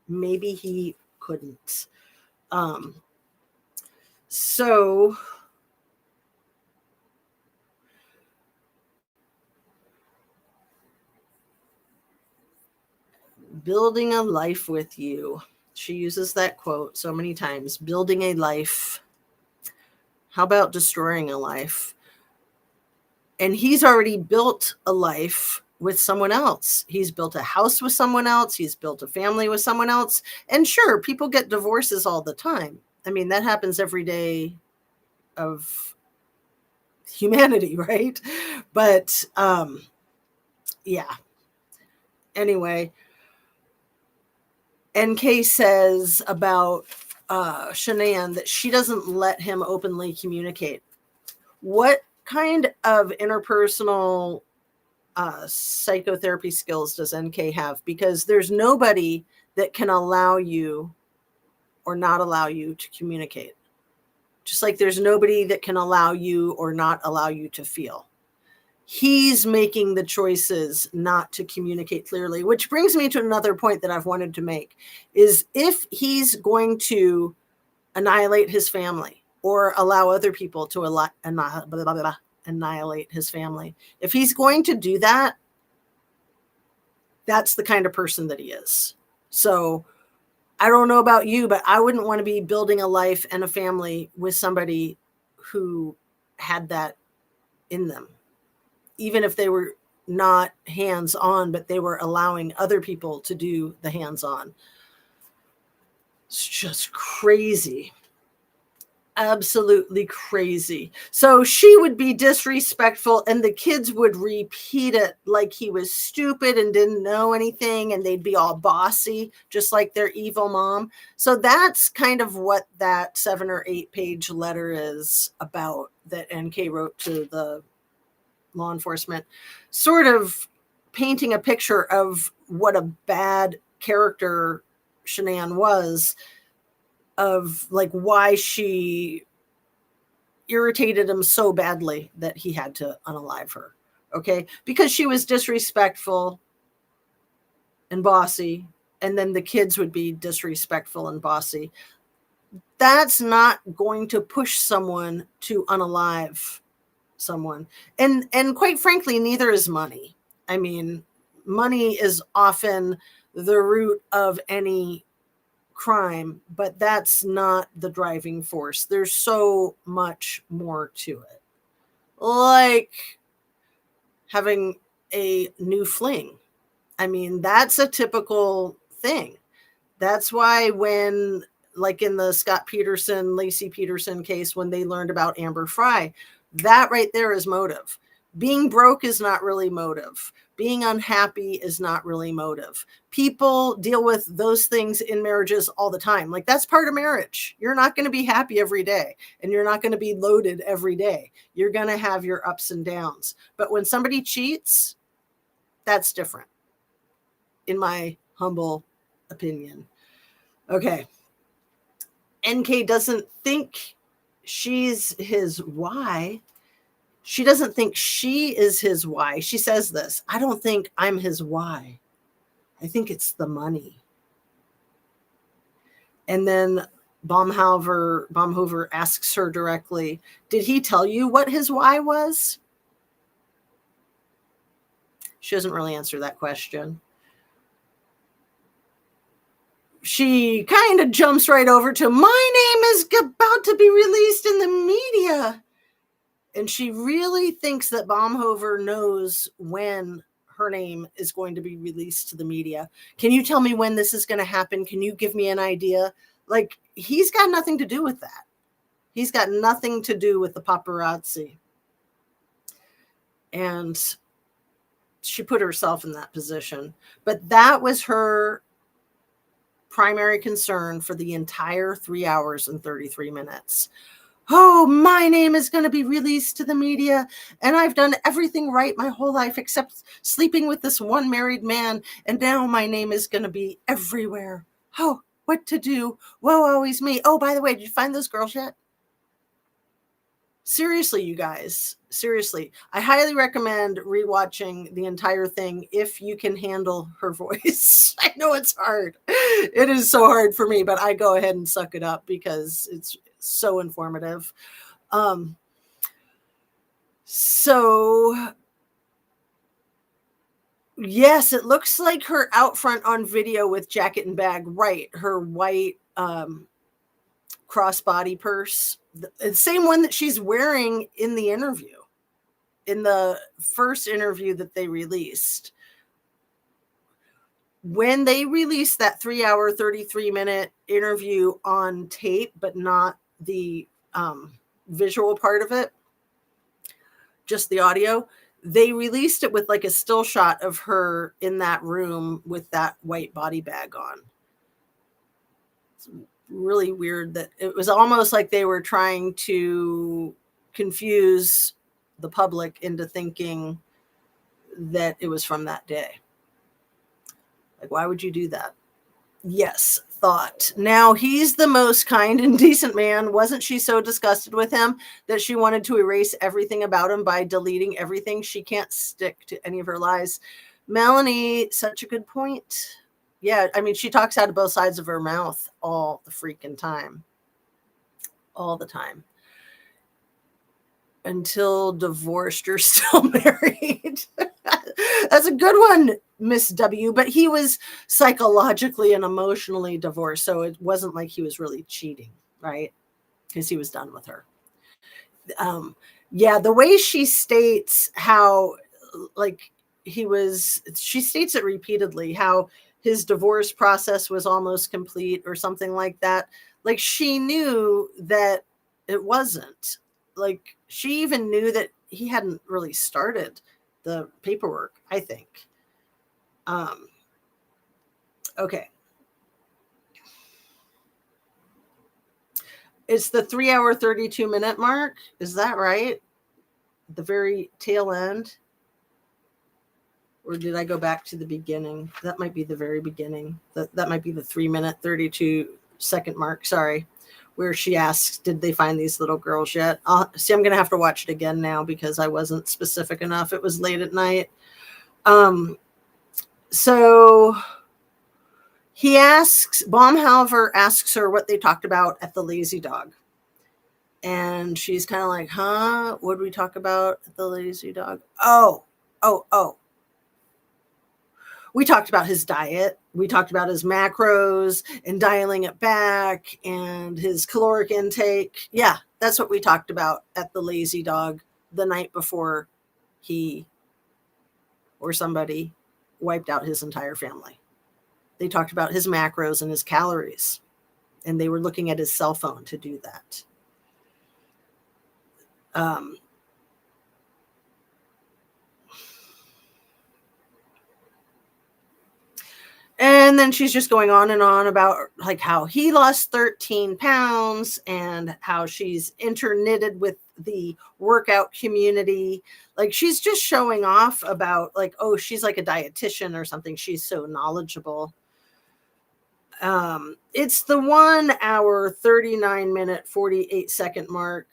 Maybe he couldn't. So building a life with you. She uses that quote so many times. Building a life. How about destroying a life? And he's already built a life with someone else. He's built a house with someone else. He's built a family with someone else. And sure, people get divorces all the time. I mean, that happens every day of humanity, right? But yeah. Anyway, NK says about Shanann that she doesn't let him openly communicate. What kind of interpersonal psychotherapy skills does NK have? Because there's nobody that can allow you or not allow you to communicate. Just like there's nobody that can allow you or not allow you to feel. He's making the choices not to communicate clearly, which brings me to another point that I've wanted to make, is if he's going to annihilate his family or allow other people to annihilate his family, if he's going to do that, that's the kind of person that he is. So I don't know about you, but I wouldn't want to be building a life and a family with somebody who had that in them. Even if they were not hands-on, but they were allowing other people to do the hands-on. It's just crazy. Absolutely crazy. So she would be disrespectful and the kids would repeat it like he was stupid and didn't know anything, and they'd be all bossy, just like their evil mom. So that's kind of what that 7 or 8 page letter is about that NK wrote to the law enforcement, sort of painting a picture of what a bad character Shanann was, of like why she irritated him so badly that he had to unalive her. Okay. Because she was disrespectful and bossy, and then the kids would be disrespectful and bossy. That's not going to push someone to unalive someone. And quite frankly, neither is money. I mean, money is often the root of any crime, but that's not the driving force. There's so much more to it. Like having a new fling. I mean, that's a typical thing. That's why when, like in the Scott Peterson, Lacey Peterson case, when they learned about Amber Fry, That right there is motive. Being broke is not really motive. Being unhappy is not really motive. People deal with those things in marriages all the time. Like, that's part of marriage. You're not going to be happy every day, and you're not going to be loaded every day. You're going to have your ups and downs. But when somebody cheats, that's different, in my humble opinion. Okay. NK doesn't think she's his why. She doesn't think she is his why. She says this: I don't think I'm his why. I think it's the money. And then Baumhover asks her directly, did he tell you what his why was? She doesn't really answer that question. She kind of jumps right over to, my name is about to be released in the media. And she really thinks that Baumhover knows when her name is going to be released to the media. Can you tell me when this is going to happen? Can you give me an idea? Like, he's got nothing to do with that. He's got nothing to do with the paparazzi. And she put herself in that position. But that was her primary concern for the entire 3 hours and 33 minutes. Oh, my name is going to be released to the media, and I've done everything right my whole life except sleeping with this one married man, and now my name is going to be everywhere. Oh, what to do? Woe, always me. Oh, by the way, did you find those girls yet? Seriously, you guys, seriously, I highly recommend rewatching the entire thing if you can handle her voice. I know it's hard. It is so hard for me, but I go ahead and suck it up because it's so informative. So yes, it looks like her out front on video with jacket and bag, right? Her white crossbody purse, the same one that she's wearing in the interview, in the first interview that they released. When they released that 3 hour, 33-minute interview on tape, but not the visual part of it, just the audio, they released it with like a still shot of her in that room with that white body bag on. It's really weird that it was almost like they were trying to confuse the public into thinking that it was from that day. Like, why would you do that? Yes, thought. Now, he's the most kind and decent man. Wasn't she so disgusted with him that she wanted to erase everything about him by deleting everything? She can't stick to any of her lies. Melanie, such a good point. Yeah, I mean, she talks out of both sides of her mouth all the freaking time. All the time. Until divorced, you're still married. That's a good one, Miss W. But he was psychologically and emotionally divorced, so it wasn't like he was really cheating, right? Because he was done with her. Yeah, the way she states how, like, she states it repeatedly, how his divorce process was almost complete or something like that. Like, she knew that it wasn't. Like, she even knew that he hadn't really started the paperwork, I think. Okay. It's the 3 hour, 32-minute mark. Is that right? The very tail end? Or did I go back to the beginning? That might be the very beginning. That might be the 3-minute, 32-second mark. Sorry. Where she asks, did they find these little girls yet? See, I'm going to have to watch it again now because I wasn't specific enough. It was late at night. So Baumhover asks her what they talked about at the Lazy Dog. And she's kind of like, huh? What did we talk about at the Lazy Dog? Oh. We talked about his diet. We talked about his macros and dialing it back and his caloric intake. Yeah, that's what we talked about at the Lazy Dog the night before he or somebody wiped out his entire family. They talked about his macros and his calories, and they were looking at his cell phone to do that. And then she's just going on and on about like how he lost 13 pounds and how she's interknitted with the workout community. Like she's just showing off about like, oh, she's like a dietitian or something. She's so knowledgeable. It's the 1 hour, 39 minute, 48 second mark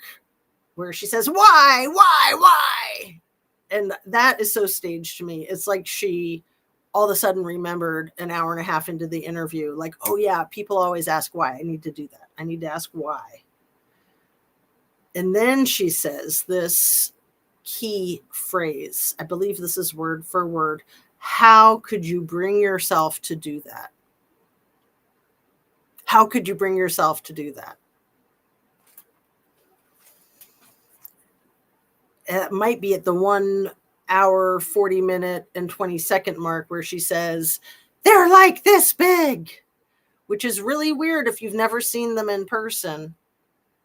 where she says, why? And that is so staged to me. It's like she all of a sudden remembered an hour and a half into the interview, like, oh yeah, people always ask why. I need to do that. I need to ask why. And then she says this key phrase. I believe this is word for word. How could you bring yourself to do that? How could you bring yourself to do that? It might be at the 1 hour, 40 minute and 20 second mark where she says, they're like this big, which is really weird if you've never seen them in person,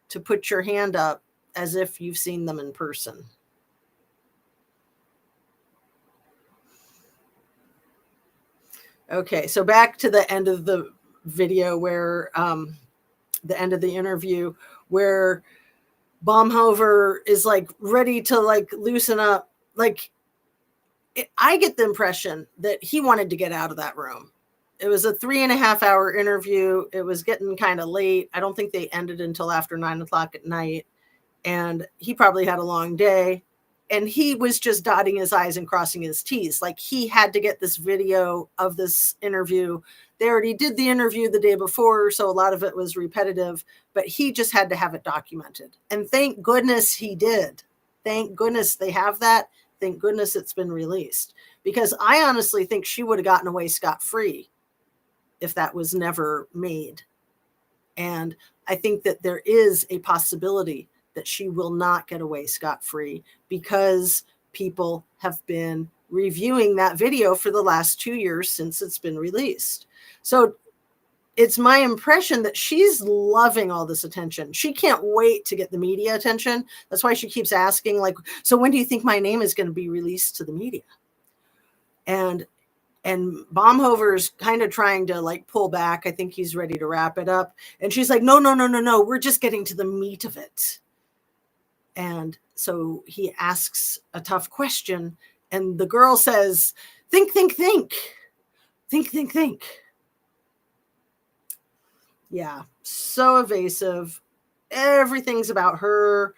to put your hand up as if you've seen them in person. Okay, so back to the end of the video where, the end of the interview where Baumhover is like ready to like loosen up. Like I get the impression that he wanted to get out of that room. It was a 3.5 hour interview. It was getting kind of late. I don't think they ended until after 9 o'clock at night. And he probably had a long day. And he was just dotting his I's and crossing his T's. Like he had to get this video of this interview. They already did the interview the day before, so a lot of it was repetitive, but he just had to have it documented. And thank goodness he did. Thank goodness they have that. Thank goodness it's been released. Because I honestly think she would have gotten away scot-free if that was never made. And I think that there is a possibility that she will not get away scot-free because people have been reviewing that video for the last 2 years since it's been released. So it's my impression that she's loving all this attention. She can't wait to get the media attention. That's why she keeps asking, like, so when do you think my name is going to be released to the media? And Baumhover's kind of trying to like pull back. I think he's ready to wrap it up. And she's like, no. We're just getting to the meat of it. And so he asks a tough question. And the girl says, think. Yeah, so evasive. Everything's about her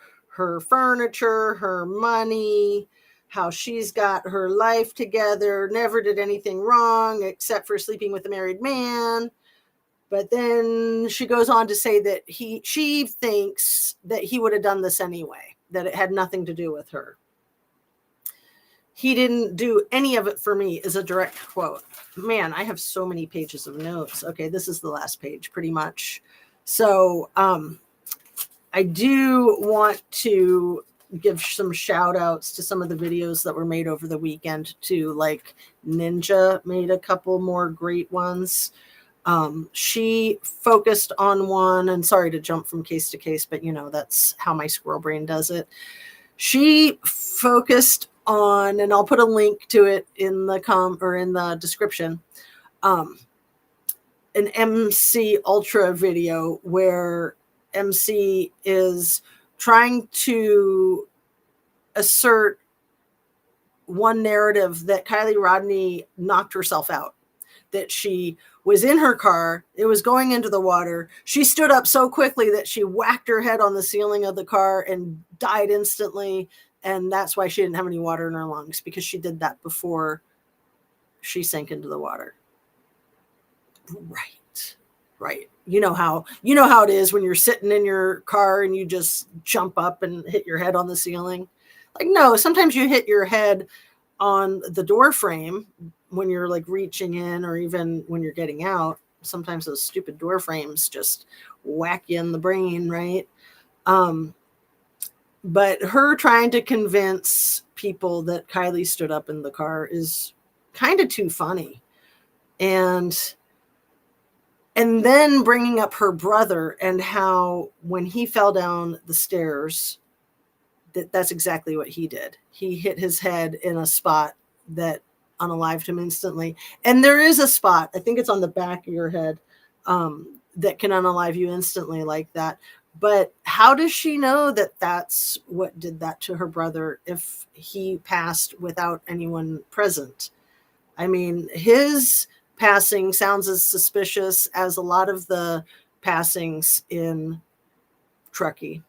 furniture, her money, how she's got her life together, never did anything wrong except for sleeping with a married man. But then she goes on to say that she thinks that he would have done this anyway, that it had nothing to do with her. He didn't do any of it for me is a direct quote. Man, I have so many pages of notes. Okay, this is the last page pretty much. So I do want to give some shout outs to some of the videos that were made over the weekend too. Like Ninja made a couple more great ones. She focused on one, and sorry to jump from case to case, but you know, that's how my squirrel brain does it. She focused on, and I'll put a link to it in the description, an MC Ultra video where MC is trying to assert one narrative that Kylie Rodney knocked herself out, that she was in her car, it was going into the water. She stood up so quickly that she whacked her head on the ceiling of the car and died instantly. And that's why she didn't have any water in her lungs, because she did that before she sank into the water. Right. You know how it is when you're sitting in your car and you just jump up and hit your head on the ceiling. Like, no, sometimes you hit your head on the door frame when you're like reaching in, or even when you're getting out. Sometimes those stupid door frames just whack you in the brain, right? But her trying to convince people that Kylie stood up in the car is kind of too funny. And then bringing up her brother and how when he fell down the stairs, that's exactly what he did. He hit his head in a spot that unalived him instantly. And there is a spot, I think it's on the back of your head, that can unalive you instantly like that. But how does she know that that's what did that to her brother if he passed without anyone present? I mean, his passing sounds as suspicious as a lot of the passings in Truckee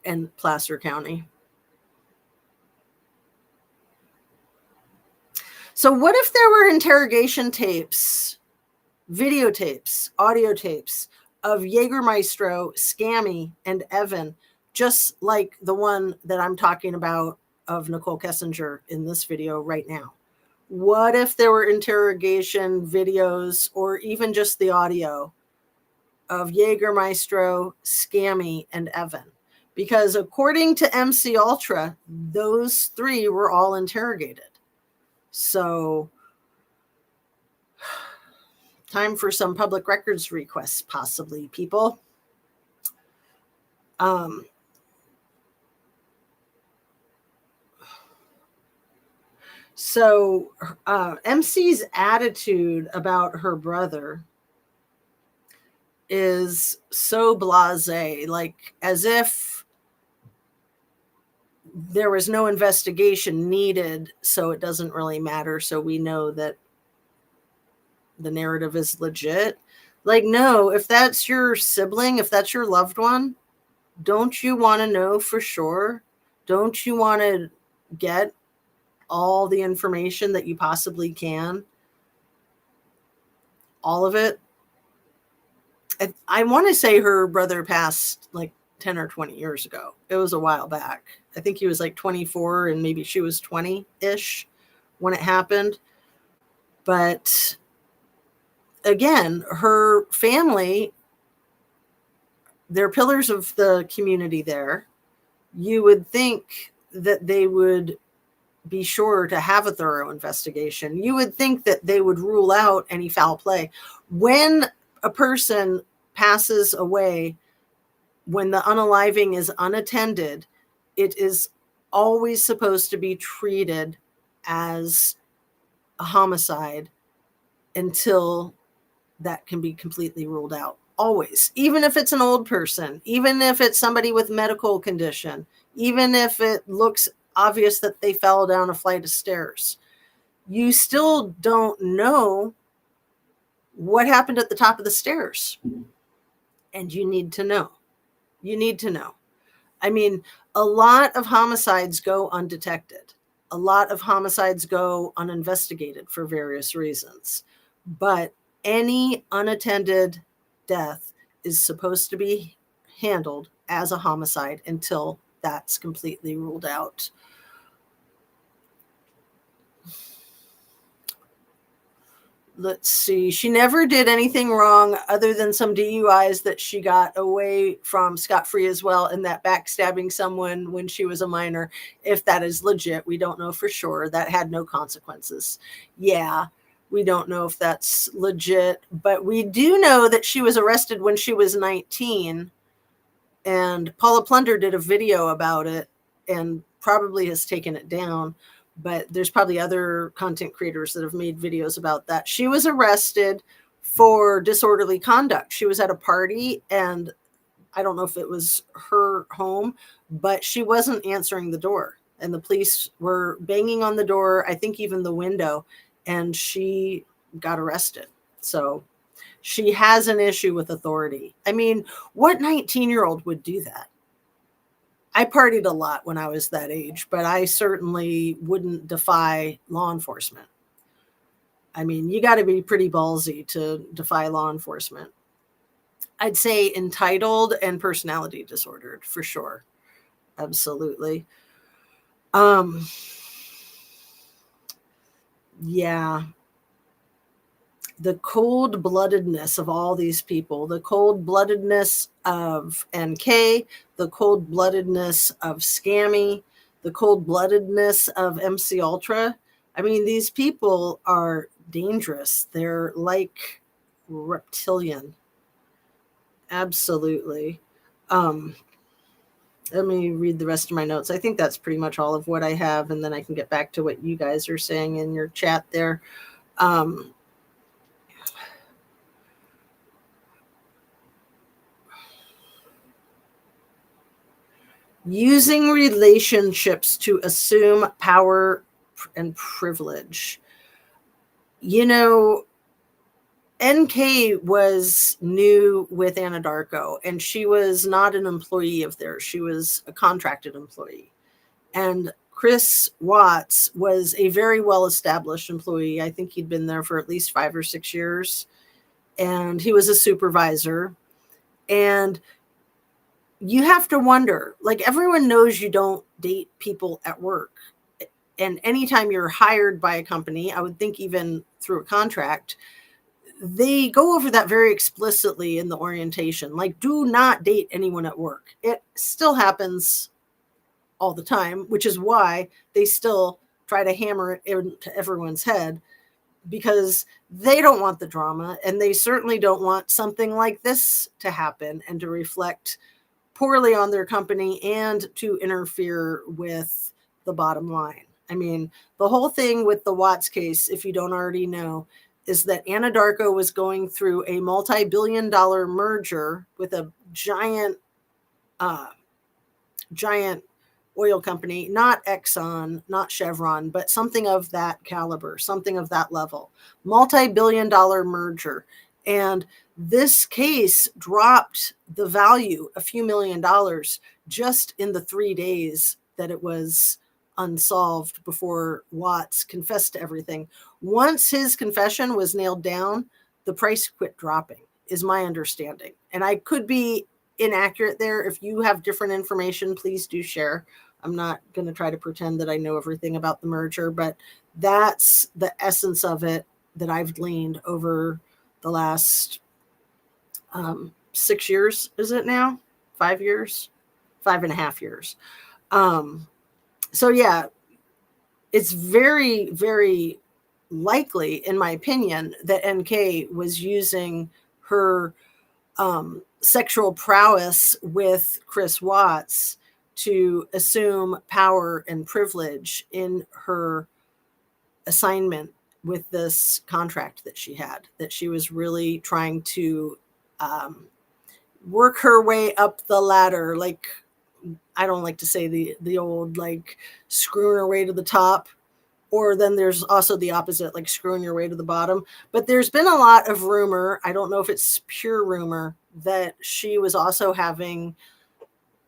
and Placer County. So, what if there were interrogation tapes, videotapes, audio tapes of Jägermaestro, Scammy, and Evan, just like the one that I'm talking about of Nicole Kessinger in this video right now? What if there were interrogation videos or even just the audio of Jägermaestro, Scammy, and Evan? Because according to MC Ultra, those three were all interrogated. So, time for some public records requests, possibly, people. So MC's attitude about her brother is so blasé, like as if there was no investigation needed, so it doesn't really matter. So we know that the narrative is legit. Like, no, if that's your sibling, if that's your loved one, don't you want to know for sure? Don't you want to get all the information that you possibly can? All of it? I want to say her brother passed like 10 or 20 years ago. It was a while back. I think he was like 24 and maybe she was 20-ish when it happened. But again, her family, they're pillars of the community there. You would think that they would be sure to have a thorough investigation. You would think that they would rule out any foul play. When a person passes away, when the unaliving is unattended, it is always supposed to be treated as a homicide until that can be completely ruled out. Always. Even if it's an old person, even if it's somebody with medical condition, even if it looks obvious that they fell down a flight of stairs, you still don't know what happened at the top of the stairs. And you need to know. You need to know. I mean, a lot of homicides go undetected. A lot of homicides go uninvestigated for various reasons. But any unattended death is supposed to be handled as a homicide until that's completely ruled out. Let's see. She never did anything wrong other than some DUIs that she got away from scot-free as well, and that backstabbing someone when she was a minor. If that is legit, we don't know for sure. That had no consequences. Yeah, we don't know if that's legit, but we do know that she was arrested when she was 19, and Paula Plunder did a video about it and probably has taken it down. But there's probably other content creators that have made videos about that. She was arrested for disorderly conduct. She was at a party, and I don't know if it was her home, but she wasn't answering the door. And the police were banging on the door, I think even the window, and she got arrested. So she has an issue with authority. I mean, what 19-year-old would do that? I partied a lot when I was that age, but I certainly wouldn't defy law enforcement. I mean, you got to be pretty ballsy to defy law enforcement. I'd say entitled and personality disordered for sure. Absolutely. Yeah. The cold-bloodedness of all these people, the cold-bloodedness of NK, the cold-bloodedness of Scammy, the cold-bloodedness of MC Ultra. I mean, these people are dangerous. They're like reptilian. Absolutely. Let me read the rest of my notes. I think that's pretty much all of what I have, and then I can get back to what you guys are saying in your chat there. Um, using relationships to assume power and privilege. You know, NK was new with Anadarko, and she was not an employee of theirs. She was a contracted employee. And Chris Watts was a very well-established employee. I think he'd been there for at least 5 or 6 years. And he was a supervisor. And you have to wonder, like, everyone knows you don't date people at work. And anytime you're hired by a company, I would think even through a contract, they go over that very explicitly in the orientation. Like, do not date anyone at work. It still happens all the time, which is why they still try to hammer it into everyone's head, because they don't want the drama, and they certainly don't want something like this to happen and to reflect poorly on their company and to interfere with the bottom line. I mean, the whole thing with the Watts case, if you don't already know, is that Anadarko was going through a multi-billion-dollar merger with a giant oil company, not Exxon, not Chevron, but something of that caliber, something of that level, multi-billion-dollar merger. And this case dropped the value a few $1,000,000 just in the 3 days that it was unsolved before Watts confessed to everything. Once his confession was nailed down, the price quit dropping, is my understanding. And I could be inaccurate there. If you have different information, please do share. I'm not going to try to pretend that I know everything about the merger, but that's the essence of it that I've gleaned over the last 6 years. Is it now? 5 years? 5.5 years. So yeah, it's very, very likely, in my opinion, that NK was using her sexual prowess with Chris Watts to assume power and privilege in her assignment with this contract that she had, that she was really trying to work her way up the ladder. Like, I don't like to say the old, like, screwing her way to the top, or then there's also the opposite, like screwing your way to the bottom. But there's been a lot of rumor, I don't know if it's pure rumor, that she was also having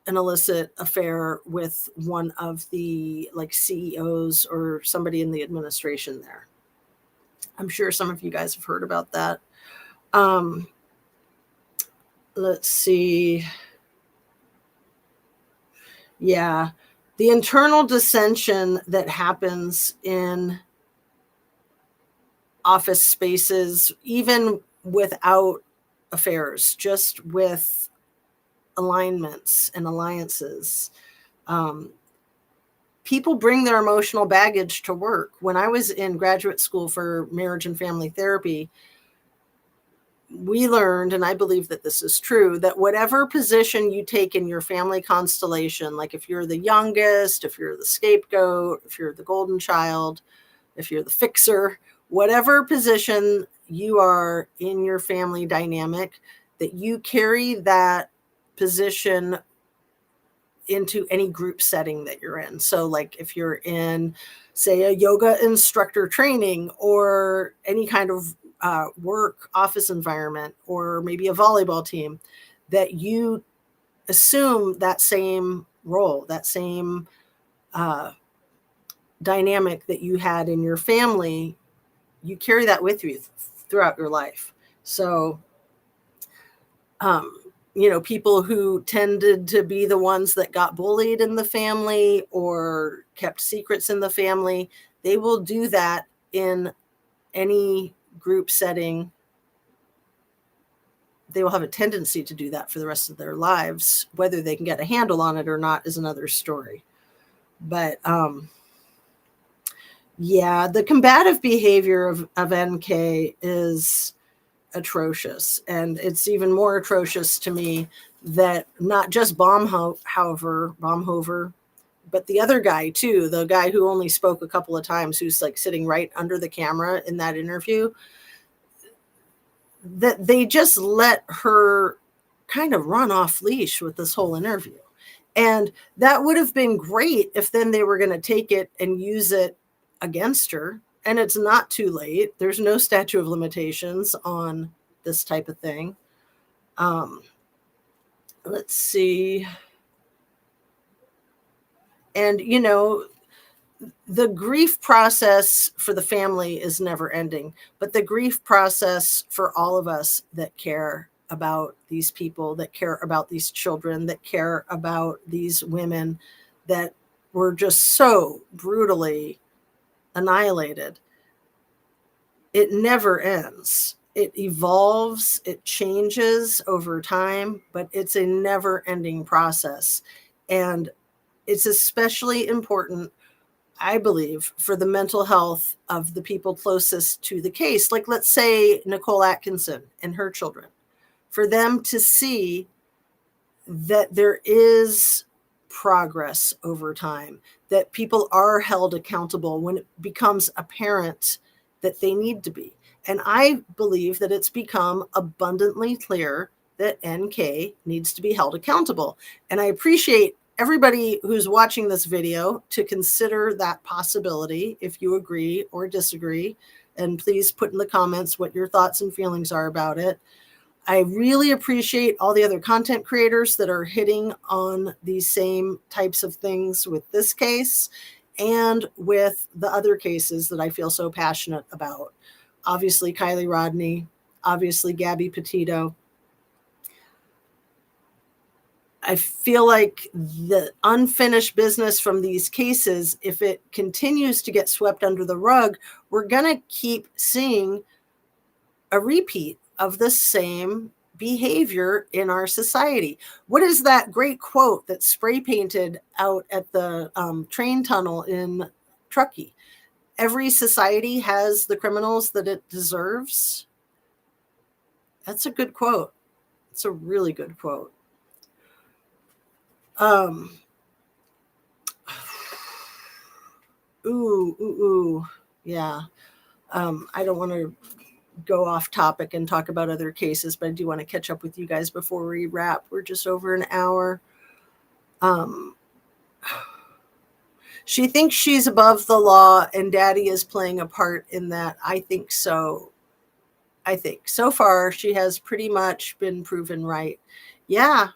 an illicit affair with one of the, like, CEOs or somebody in the administration there. I'm sure some of you guys have heard about that. Let's see. Yeah. The internal dissension that happens in office spaces, even without affairs, just with alignments and alliances. People bring their emotional baggage to work. When I was in graduate school for marriage and family therapy, we learned, and I believe that this is true, that whatever position you take in your family constellation, like if you're the youngest, if you're the scapegoat, if you're the golden child, if you're the fixer, whatever position you are in your family dynamic, that you carry that position into any group setting that you're in. So like if you're in, say, a yoga instructor training or any kind of work office environment, or maybe a volleyball team, that you assume that same role, that same dynamic that you had in your family, you carry that with you throughout your life. So, people who tended to be the ones that got bullied in the family or kept secrets in the family, they will do that in any group setting. They will have a tendency to do that for the rest of their lives. Whether they can get a handle on it or not is another story. But yeah, the combative behavior of NK is atrocious. And it's even more atrocious to me that not just Baumhover, but the other guy too, the guy who only spoke a couple of times, who's like sitting right under the camera in that interview, that they just let her kind of run off leash with this whole interview. And that would have been great if then they were going to take it and use it against her. And it's not too late. There's no statute of limitations on this type of thing. Let's see. And, you know, the grief process for the family is never ending, but the grief process for all of us that care about these people, that care about these children, that care about these women that were just so brutally annihilated, it never ends. It evolves, it changes over time, but it's a never ending process. And it's especially important, I believe, for the mental health of the people closest to the case. Like, let's say Nicole Atkinson and her children, for them to see that there is progress over time, that people are held accountable when it becomes apparent that they need to be. And I believe that it's become abundantly clear that NK needs to be held accountable. And I appreciate everybody who's watching this video to consider that possibility, if you agree or disagree. And please put in the comments what your thoughts and feelings are about it. I really appreciate all the other content creators that are hitting on these same types of things with this case and with the other cases that I feel so passionate about. Obviously, Kylie Rodney, obviously, Gabby Petito. I feel like the unfinished business from these cases, if it continues to get swept under the rug, we're going to keep seeing a repeat of the same behavior in our society. What is that great quote that's spray painted out at the train tunnel in Truckee? Every society has the criminals that it deserves. That's a good quote. It's a really good quote. Yeah. I don't want to go off topic and talk about other cases, but I do want to catch up with you guys before we wrap. We're just over an hour. She thinks she's above the law and daddy is playing a part in that. I think so. I think so far she has pretty much been proven right. Yeah.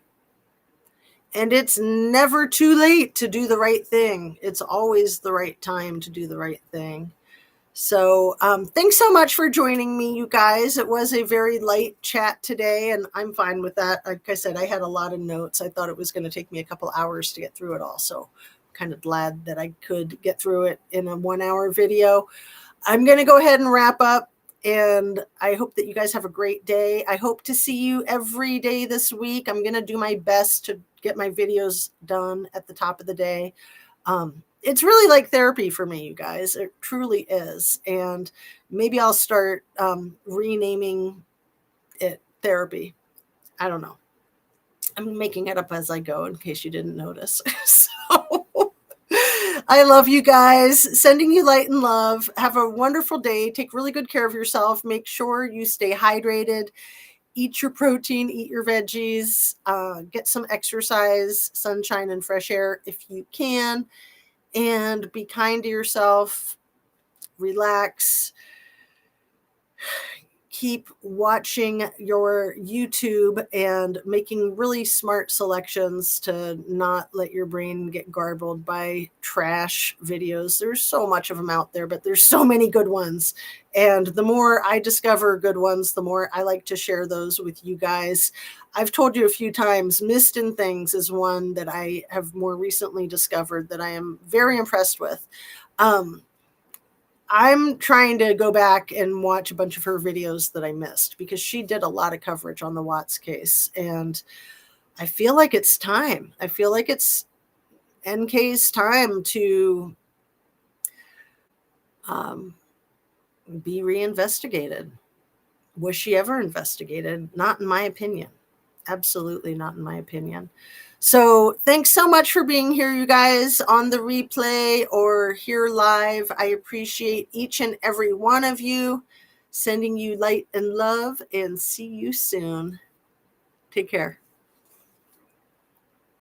And it's never too late to do the right thing. It's always the right time to do the right thing. So thanks so much for joining me, you guys. It was a very light chat today, and I'm fine with that. Like I said, I had a lot of notes. I thought it was going to take me a couple hours to get through it all. So I'm kind of glad that I could get through it in a 1 hour video. I'm going to go ahead and wrap up, and I hope that you guys have a great day. I hope to see you every day this week. I'm going to do my best to get my videos done at the top of the day. It's really like therapy for me, you guys. It truly is. And maybe I'll start renaming it therapy. I don't know. I'm making it up as I go in case you didn't notice. So I love you guys. Sending you light and love. Have a wonderful day. Take really good care of yourself. Make sure you stay hydrated. Eat your protein, eat your veggies, get some exercise, sunshine, and fresh air if you can. And be kind to yourself, relax, keep watching your YouTube and making really smart selections to not let your brain get garbled by trash videos. There's so much of them out there, but there's so many good ones. And the more I discover good ones, the more I like to share those with you guys. I've told you a few times, Mist and Things is one that I have more recently discovered that I am very impressed with. I'm trying to go back and watch a bunch of her videos that I missed because she did a lot of coverage on the Watts case. And I feel like it's time. I feel like it's NK's time to be reinvestigated. Was she ever investigated? Not in my opinion. Absolutely not in my opinion. So thanks so much for being here, you guys, on the replay or here live. I appreciate each and every one of you. Sending you light and love, and see you soon. Take care.